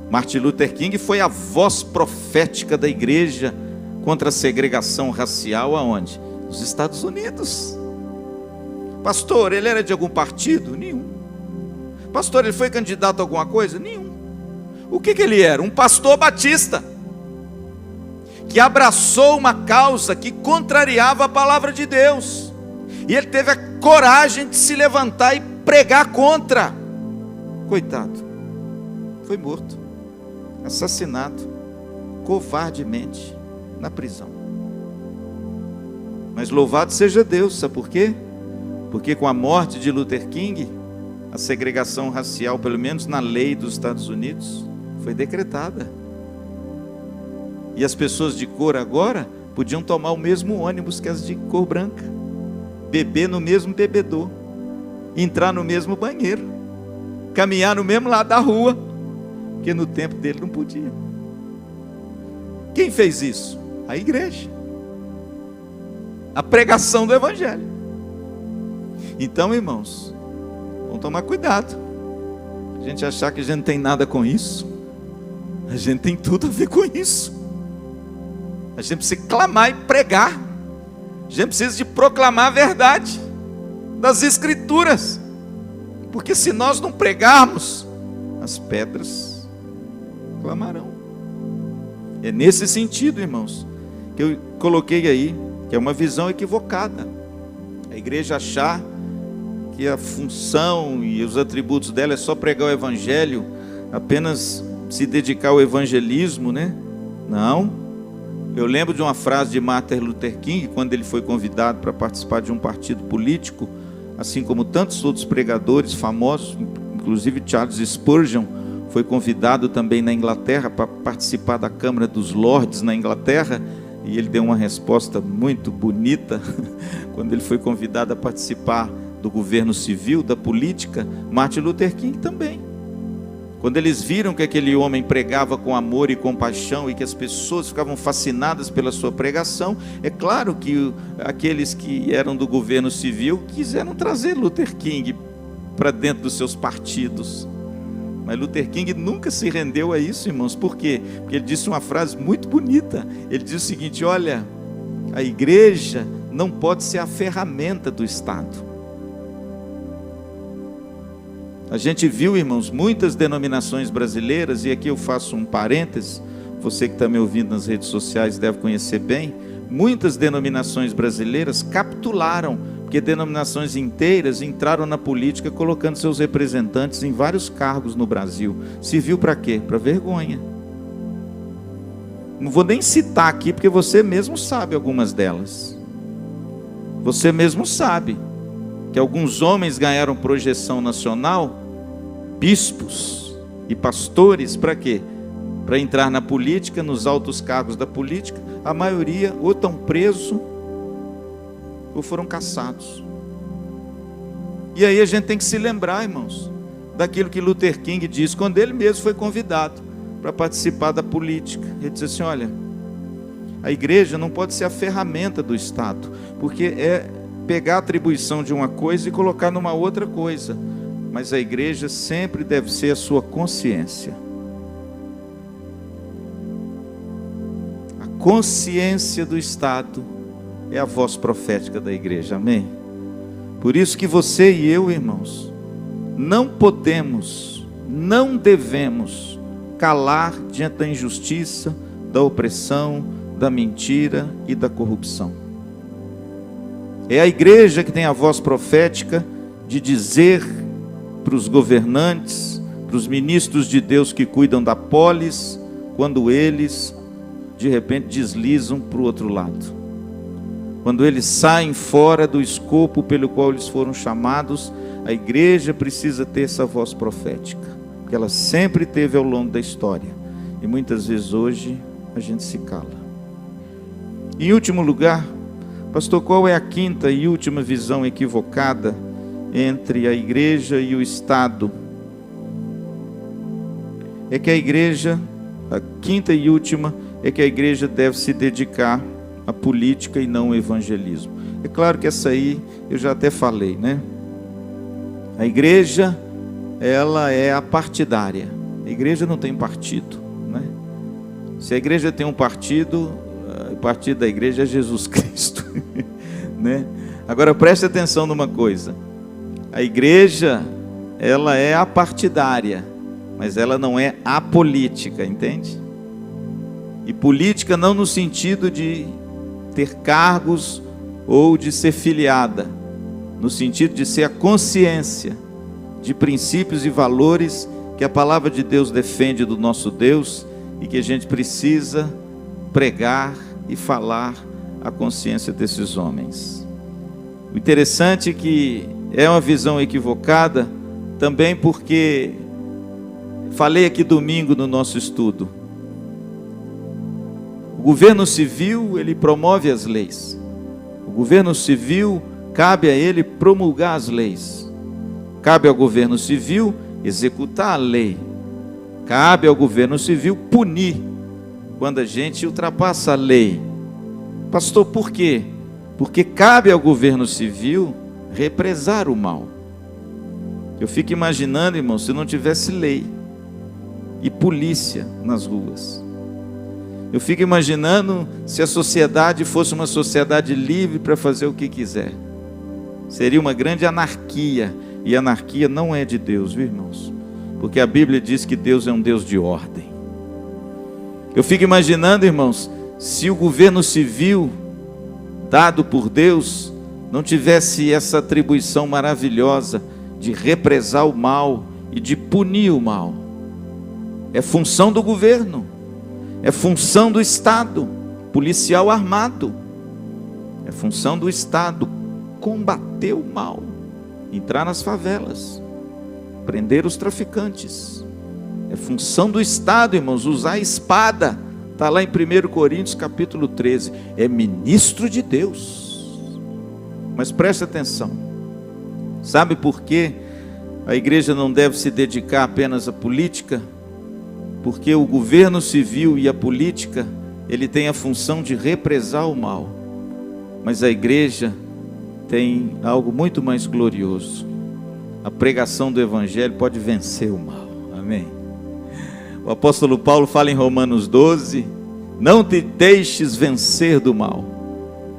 Martin Luther King foi a voz profética da igreja contra a segregação racial. Aonde? Nos Estados Unidos. Pastor, ele era de algum partido? Nenhum. Pastor, ele foi candidato a alguma coisa? Nenhum. O que ele era? Um pastor batista, que abraçou uma causa que contrariava a palavra de Deus. E ele teve a coragem de se levantar e pregar contra. Coitado, foi morto, assassinado, covardemente, na prisão. Mas louvado seja Deus, sabe por quê? Porque com a morte de Luther King, a segregação racial, pelo menos na lei dos Estados Unidos, foi decretada. E as pessoas de cor agora podiam tomar o mesmo ônibus que as de cor branca, beber no mesmo bebedor, entrar no mesmo banheiro, caminhar no mesmo lado da rua, porque no tempo dele não podia. Quem fez isso? A igreja. A pregação do evangelho. Então, irmãos, vamos tomar cuidado. A gente achar que a gente não tem nada com isso. A gente tem tudo a ver com isso. A gente precisa clamar e pregar. A gente precisa de proclamar a verdade das Escrituras. Porque se nós não pregarmos, as pedras clamarão. É nesse sentido, irmãos, que eu coloquei aí, que é uma visão equivocada. A igreja achar que a função e os atributos dela é só pregar o evangelho, apenas se dedicar ao evangelismo, né? Não. Eu lembro de uma frase de Martin Luther King, quando ele foi convidado para participar de um partido político, assim como tantos outros pregadores famosos, inclusive Charles Spurgeon foi convidado também na Inglaterra para participar da Câmara dos Lords na Inglaterra, e ele deu uma resposta muito bonita quando ele foi convidado a participar do governo civil, da política. Martin Luther King também. Quando eles viram que aquele homem pregava com amor e compaixão e que as pessoas ficavam fascinadas pela sua pregação, é claro que aqueles que eram do governo civil quiseram trazer Luther King para dentro dos seus partidos. Mas Luther King nunca se rendeu a isso, irmãos. Por quê? Porque ele disse uma frase muito bonita. Ele disse o seguinte: olha, a igreja não pode ser a ferramenta do Estado. A gente viu, irmãos, muitas denominações brasileiras, e aqui eu faço um parênteses, você que está me ouvindo nas redes sociais deve conhecer bem, muitas denominações brasileiras capitularam, porque denominações inteiras entraram na política colocando seus representantes em vários cargos no Brasil. Serviu para quê? Para vergonha. Não vou nem citar aqui, porque você mesmo sabe algumas delas. Você mesmo sabe que alguns homens ganharam projeção nacional, bispos e pastores, para quê? Para entrar na política, nos altos cargos da política. A maioria ou estão presos ou foram caçados. E aí a gente tem que se lembrar, irmãos, daquilo que Luther King disse quando ele mesmo foi convidado para participar da política. Ele disse assim: olha, a igreja não pode ser a ferramenta do Estado, porque é pegar a atribuição de uma coisa e colocar numa outra coisa. Mas a igreja sempre deve ser a sua consciência. A consciência do Estado é a voz profética da igreja, amém? Por isso que você e eu, irmãos, não podemos, não devemos calar diante da injustiça, da opressão, da mentira e da corrupção. É a igreja que tem a voz profética de dizer para os governantes, para os ministros de Deus que cuidam da polis, quando eles de repente deslizam para o outro lado. Quando eles saem fora do escopo pelo qual eles foram chamados, a igreja precisa ter essa voz profética, que ela sempre teve ao longo da história. E muitas vezes hoje a gente se cala. Em último lugar, pastor, qual é a quinta e última visão equivocada entre a igreja e o Estado? É que a igreja, a quinta e última, é que a igreja deve se dedicar à política e não ao evangelismo. É claro que essa aí eu já até falei, né? A igreja, ela é a partidária. A igreja não tem partido, né? Se a igreja tem um partido, o partido da igreja é Jesus Cristo, né? Agora preste atenção numa coisa: a igreja, ela é apartidária, mas ela não é apolítica, entende? E política não no sentido de ter cargos ou de ser filiada, no sentido de ser a consciência de princípios e valores que a palavra de Deus defende do nosso Deus e que a gente precisa pregar e falar à consciência desses homens. O interessante é que é uma visão equivocada também porque falei aqui domingo no nosso estudo. O governo civil, ele promove as leis. O governo civil, cabe a ele promulgar as leis. Cabe ao governo civil executar a lei. Cabe ao governo civil punir quando a gente ultrapassa a lei. Pastor, por quê? Porque cabe ao governo civil represar o mal. Eu fico imaginando, irmão, se não tivesse lei e polícia nas ruas. Eu fico imaginando se a sociedade fosse uma sociedade livre para fazer o que quiser. Seria uma grande anarquia. E anarquia não é de Deus, viu, irmãos? Porque a Bíblia diz que Deus é um Deus de ordem. Eu fico imaginando, irmãos, se o governo civil dado por Deus não tivesse essa atribuição maravilhosa de represar o mal e de punir o mal. É função do governo, é função do Estado, policial armado. É função do Estado combater o mal, entrar nas favelas, prender os traficantes. É função do Estado, irmãos, usar a espada. Está lá em 1 Coríntios capítulo 13. É ministro de Deus. Mas preste atenção. Sabe por que a igreja não deve se dedicar apenas à política? Porque o governo civil e a política, ele tem a função de represar o mal. Mas a igreja tem algo muito mais glorioso. A pregação do evangelho pode vencer o mal. Amém? O apóstolo Paulo fala em Romanos 12: não te deixes vencer do mal,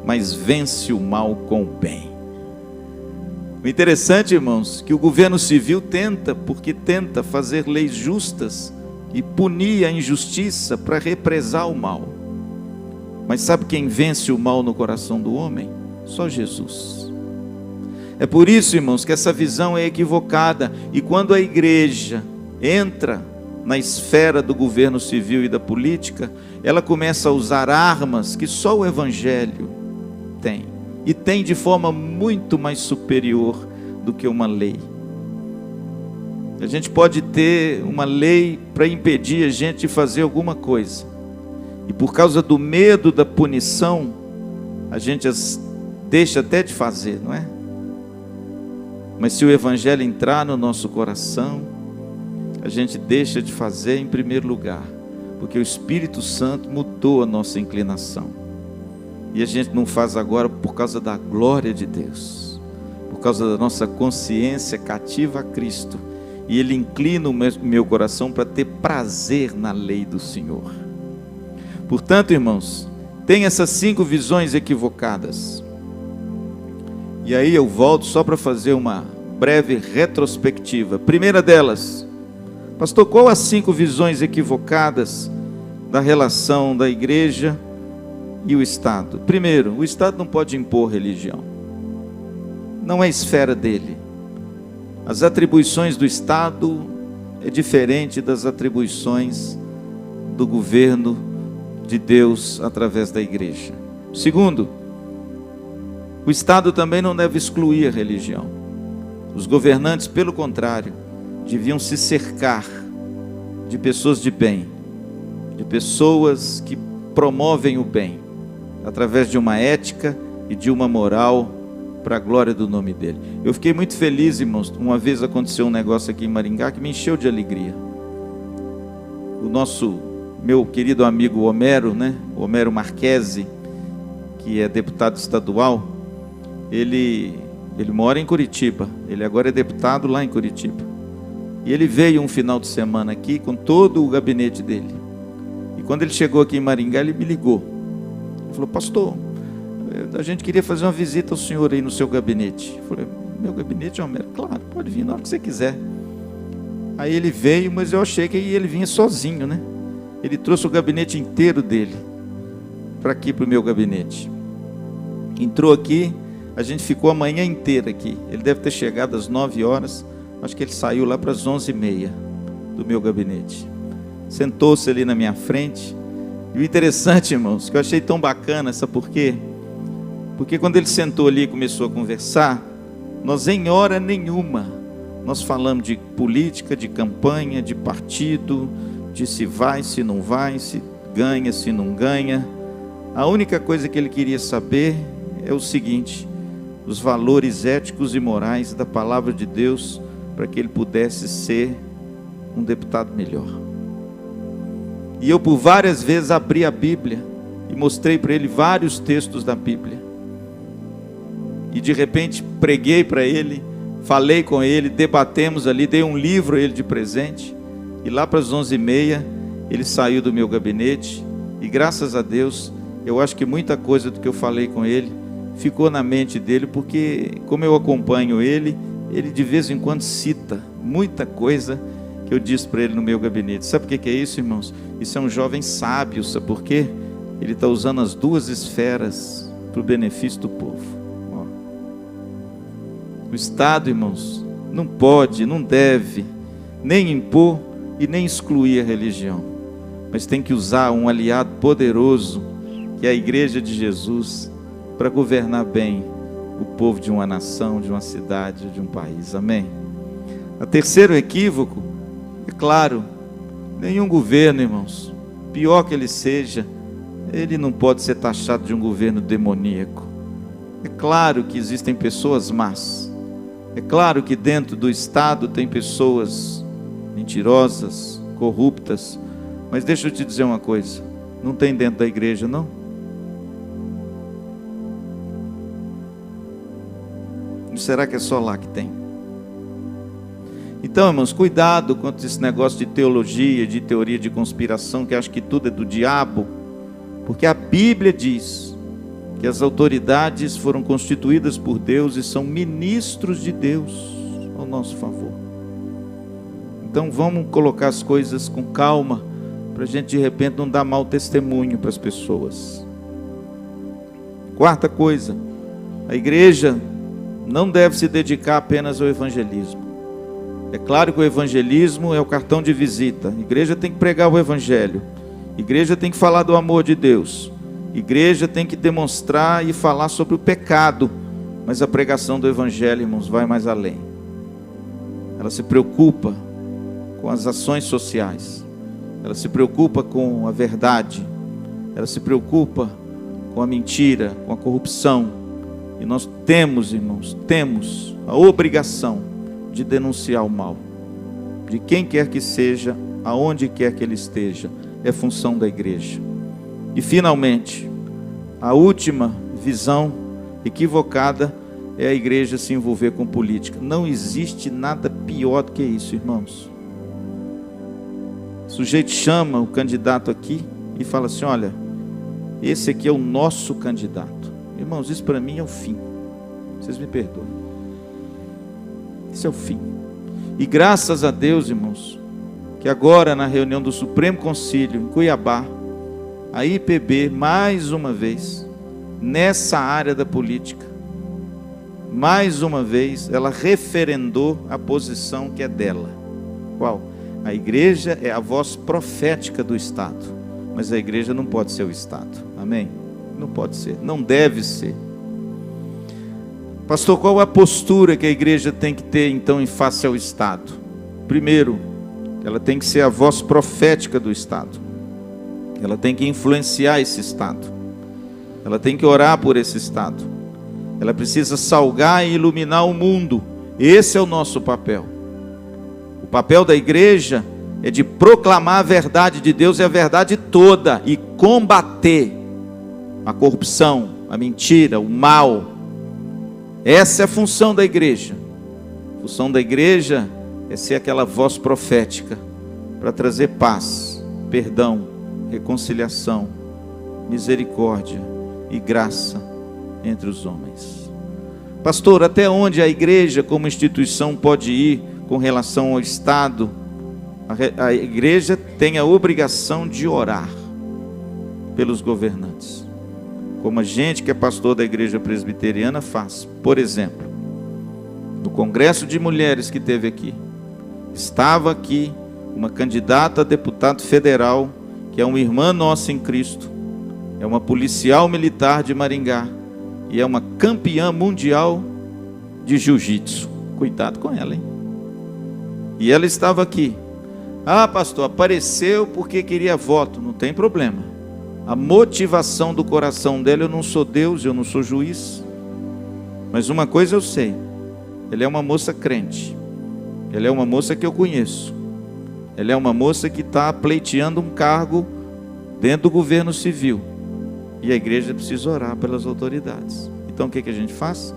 mas vence o mal com o bem. O interessante, irmãos, que o governo civil tenta fazer leis justas e punir a injustiça para represar o mal. Mas sabe quem vence o mal no coração do homem? Só Jesus. É por isso, irmãos, que essa visão é equivocada. E quando a igreja entra na esfera do governo civil e da política, ela começa a usar armas que só o evangelho tem. E tem de forma muito mais superior do que uma lei. A gente pode ter uma lei para impedir a gente de fazer alguma coisa. E por causa do medo da punição, a gente deixa até de fazer, não é? Mas se o evangelho entrar no nosso coração, a gente deixa de fazer em primeiro lugar, porque o Espírito Santo mudou a nossa inclinação. E a gente não faz agora por causa da glória de Deus, por causa da nossa consciência cativa a Cristo. E Ele inclina o meu coração para ter prazer na lei do Senhor. Portanto, irmãos, tem essas 5 visões equivocadas. E aí eu volto só para fazer uma breve retrospectiva. Primeira delas, pastor, qual as 5 visões equivocadas da relação da igreja e o Estado? Primeiro, o Estado não pode impor religião. Não é esfera dele. As atribuições do Estado é diferente das atribuições do governo de Deus através da igreja. Segundo, o Estado também não deve excluir a religião. Os governantes, pelo contrário, deviam se cercar de pessoas de bem, de pessoas que promovem o bem, através de uma ética e de uma moral para a glória do nome dele. Eu fiquei muito feliz, irmãos. Uma vez aconteceu um negócio aqui em Maringá que me encheu de alegria. Meu querido amigo Homero, Homero Marquesi, que é deputado estadual, ele mora em Curitiba, ele agora é deputado lá em Curitiba. E ele veio um final de semana aqui com todo o gabinete dele. E quando ele chegou aqui em Maringá, ele me ligou. Ele falou: pastor, a gente queria fazer uma visita ao senhor aí no seu gabinete. Eu falei: meu gabinete, Homero? Claro, pode vir na hora que você quiser. Aí ele veio, mas eu achei que ele vinha sozinho, né? Ele trouxe o gabinete inteiro dele para aqui, para o meu gabinete. Entrou aqui, A gente ficou a manhã inteira aqui. Ele deve ter chegado às 9 horas. Acho que ele saiu lá para as 11h30 do meu gabinete. Sentou-se ali na minha frente. E o interessante, irmãos, que eu achei tão bacana, sabe por quê? Porque quando ele sentou ali e começou a conversar, nós em hora nenhuma, nós falamos de política, de campanha, de partido, de se vai, se não vai, se ganha, se não ganha. A única coisa que ele queria saber é o seguinte: os valores éticos e morais da palavra de Deus, para que ele pudesse ser um deputado melhor. E eu por várias vezes abri a Bíblia e mostrei para ele vários textos da Bíblia. E de repente preguei para ele, falei com ele, debatemos ali, dei um livro a ele de presente. E lá para as 11h30 ele saiu do meu gabinete. E graças a Deus, eu acho que muita coisa do que eu falei com ele ficou na mente dele, porque como eu acompanho ele, ele de vez em quando cita muita coisa que eu disse para ele no meu gabinete. Sabe o que é isso, irmãos? Isso é um jovem sábio, sabe por quê? Ele está usando as duas esferas para o benefício do povo. O Estado, irmãos, não pode, não deve nem impor e nem excluir a religião, mas tem que usar um aliado poderoso, que é a Igreja de Jesus, para governar bem o povo de uma nação, de uma cidade, de um país. Amém? O terceiro equívoco, é claro, nenhum governo, irmãos, pior que ele seja, ele não pode ser taxado de um governo demoníaco. É claro que existem pessoas más. É claro que dentro do Estado tem pessoas mentirosas, corruptas, mas deixa eu te dizer uma coisa: não tem dentro da igreja, não? Será que é só lá que tem? Então, irmãos, cuidado quanto a esse negócio de teologia, de teoria de conspiração, que acha que tudo é do diabo, porque a Bíblia diz que as autoridades foram constituídas por Deus e são ministros de Deus ao nosso favor. Então vamos colocar as coisas com calma, para a gente de repente não dar mau testemunho para as pessoas. Quarta coisa, a igreja não deve se dedicar apenas ao evangelismo. É claro que o evangelismo é o cartão de visita. A igreja tem que pregar o evangelho. A igreja tem que falar do amor de Deus. A igreja tem que demonstrar e falar sobre o pecado. Mas a pregação do evangelho, irmãos, vai mais além. Ela se preocupa com as ações sociais. Ela se preocupa com a verdade. Ela se preocupa com a mentira, com a corrupção. E nós temos, irmãos, temos a obrigação de denunciar o mal, de quem quer que seja, aonde quer que ele esteja. É função da igreja. E finalmente, a última visão equivocada é a igreja se envolver com política. Não existe nada pior do que isso, irmãos. O sujeito chama o candidato aqui e fala assim: olha, esse aqui é o nosso candidato. Irmãos, isso para mim é o fim. Vocês me perdoem. Isso é o fim. E graças a Deus, irmãos, que agora na reunião do Supremo Concílio em Cuiabá, a IPB, mais uma vez, nessa área da política, mais uma vez, ela referendou a posição que é dela. Qual? A igreja é a voz profética do Estado, mas a igreja não pode ser o Estado. Amém? Não pode ser, não deve ser. Pastor, qual a postura que a igreja tem que ter então em face ao Estado? Primeiro, ela tem que ser a voz profética do Estado. Ela tem que influenciar esse Estado. Ela tem que orar por esse Estado. Ela precisa salgar e iluminar o mundo. Esse é o nosso papel. O papel da igreja é de proclamar a verdade de Deus e a verdade toda, e combater a corrupção, a mentira, o mal. Essa é a função da igreja. A função da igreja é ser aquela voz profética para trazer paz, perdão, reconciliação, misericórdia e graça entre os homens. Pastor, até onde a igreja como instituição pode ir com relação ao Estado? A igreja tem a obrigação de orar pelos governantes. como a gente que é pastor da igreja presbiteriana faz. Por exemplo, no congresso de mulheres que teve aqui, estava aqui uma candidata a deputado federal, que é uma irmã nossa em Cristo, é uma policial militar de Maringá e é uma campeã mundial de jiu-jitsu. Cuidado com ela, hein? E ela estava aqui. Ah, pastor, apareceu porque queria voto. Não tem problema. A motivação do coração dela, eu não sou Deus, eu não sou juiz. Mas uma coisa eu sei, ela é uma moça crente. Ela é uma moça que eu conheço. Ela é uma moça que está pleiteando um cargo dentro do governo civil. E a igreja precisa orar pelas autoridades. Então o que a gente faz?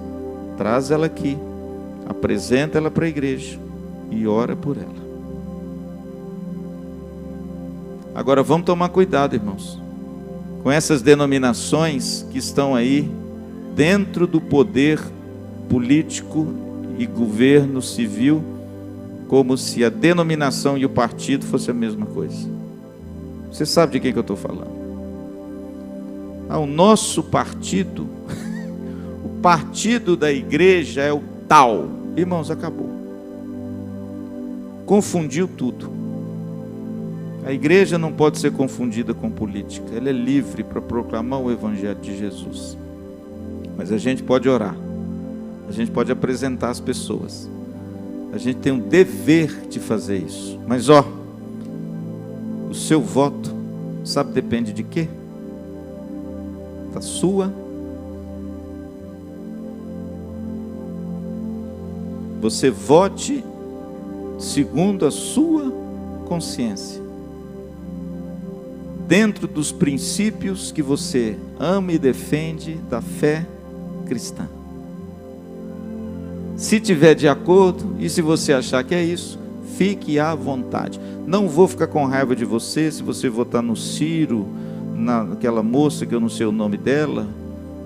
Traz ela aqui, apresenta ela para a igreja e ora por ela. Agora vamos tomar cuidado, irmãos, com essas denominações que estão aí dentro do poder político e governo civil, como se a denominação e o partido fosse a mesma coisa. Você sabe de quem que eu estou falando? O nosso partido, o partido da igreja é o tal. Irmãos, acabou. Confundiu tudo. A igreja não pode ser confundida com política. Ela é livre para proclamar o evangelho de Jesus. Mas a gente pode orar. A gente pode apresentar as pessoas. A gente tem um dever de fazer isso. Mas o seu voto, sabe, depende de quê? Da sua. Você vote segundo a sua consciência, dentro dos princípios que você ama e defende da fé cristã. Se tiver de acordo, e se você achar que é isso, fique à vontade. Não vou ficar com raiva de você se você votar no Ciro, naquela moça que eu não sei o nome dela,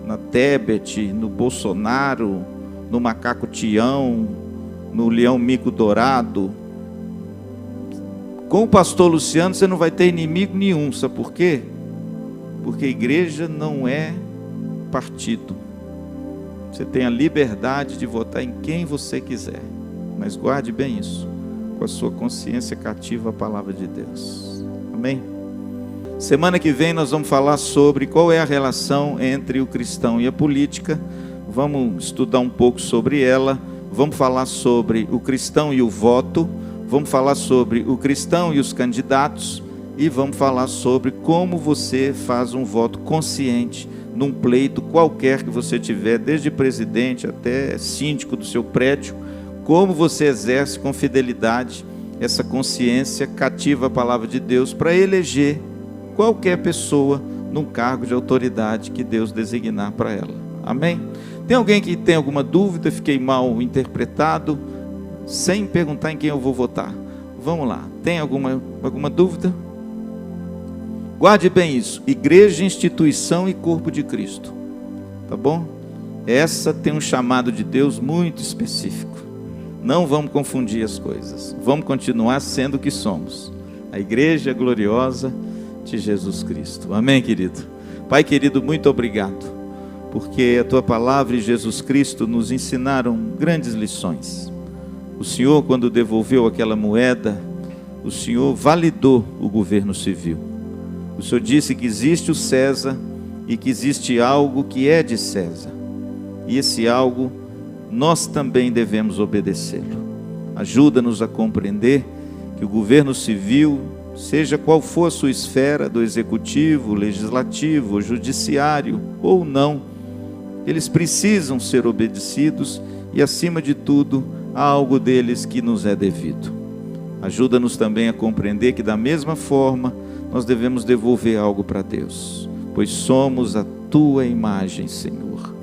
na Tebet, no Bolsonaro, no Macaco Tião, no Leão Mico Dourado. Com o pastor Luciano você não vai ter inimigo nenhum, sabe por quê? Porque a igreja não é partido. Você tem a liberdade de votar em quem você quiser, mas guarde bem isso, com a sua consciência cativa à palavra de Deus. Amém? Semana que vem nós vamos falar sobre qual é a relação entre o cristão e a política. Vamos estudar um pouco sobre ela. Vamos falar sobre o cristão e o voto. Vamos falar sobre o cristão e os candidatos. E vamos falar sobre como você faz um voto consciente num pleito qualquer que você tiver, desde presidente até síndico do seu prédio. Como você exerce com fidelidade essa consciência cativa à palavra de Deus para eleger qualquer pessoa num cargo de autoridade que Deus designar para ela. Amém? Tem alguém que tem alguma dúvida? Fiquei mal interpretado, sem perguntar em quem eu vou votar. Vamos lá, tem alguma dúvida? Guarde bem isso: igreja, instituição e corpo de Cristo, tá bom? Essa tem um chamado de Deus muito específico. Não vamos confundir as coisas, vamos continuar sendo o que somos, a igreja gloriosa de Jesus Cristo. Amém, querido? Pai querido, muito obrigado, porque a tua palavra e Jesus Cristo nos ensinaram grandes lições. O Senhor, quando devolveu aquela moeda, o Senhor validou o governo civil. O Senhor disse que existe o César e que existe algo que é de César, e esse algo nós também devemos obedecê-lo. Ajuda-nos a compreender que o governo civil, seja qual for a sua esfera, do executivo, legislativo, judiciário ou não, eles precisam ser obedecidos e, acima de tudo, há algo deles que nos é devido. Ajuda-nos também a compreender que, da mesma forma, nós devemos devolver algo para Deus, pois somos a tua imagem, Senhor.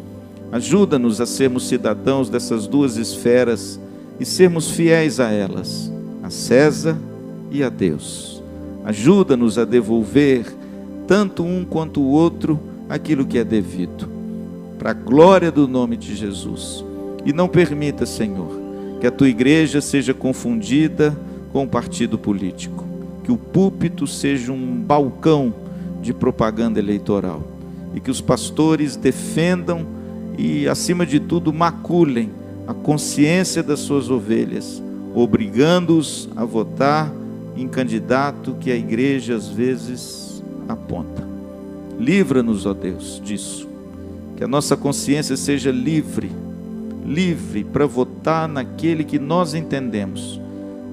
Ajuda-nos a sermos cidadãos dessas duas esferas e sermos fiéis a elas, a César e a Deus. Ajuda-nos a devolver, tanto um quanto o outro, aquilo que é devido, para a glória do nome de Jesus. E não permita, Senhor, que a tua igreja seja confundida com o partido político, que o púlpito seja um balcão de propaganda eleitoral, e que os pastores defendam e, acima de tudo, maculem a consciência das suas ovelhas, obrigando-os a votar em candidato que a igreja às vezes aponta. Livra-nos, ó Deus, disso. Que a nossa consciência seja livre para votar naquele que nós entendemos,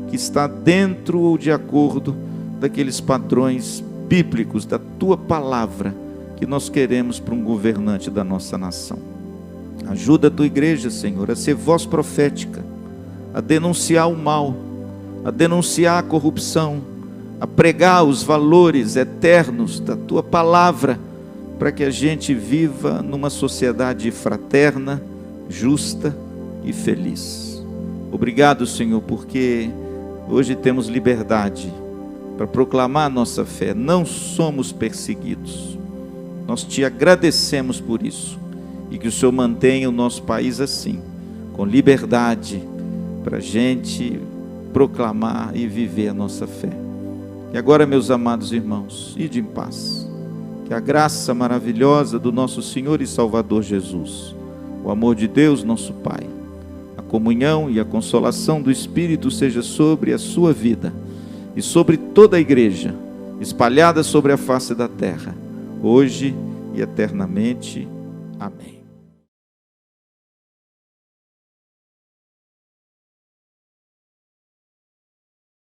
que está dentro ou de acordo daqueles padrões bíblicos, da Tua palavra, que nós queremos para um governante da nossa nação. Ajuda a Tua igreja, Senhor, a ser voz profética, a denunciar o mal, a denunciar a corrupção, a pregar os valores eternos da Tua palavra, para que a gente viva numa sociedade fraterna, justa e feliz. Obrigado, Senhor, porque hoje temos liberdade para proclamar a nossa fé. Não somos perseguidos. Nós Te agradecemos por isso. E que o Senhor mantenha o nosso país assim, com liberdade, para a gente proclamar e viver a nossa fé. E agora, meus amados irmãos, ide em paz. Que a graça maravilhosa do nosso Senhor e Salvador Jesus, o amor de Deus, nosso Pai, a comunhão e a consolação do Espírito seja sobre a sua vida e sobre toda a igreja, espalhada sobre a face da terra, hoje e eternamente. Amém.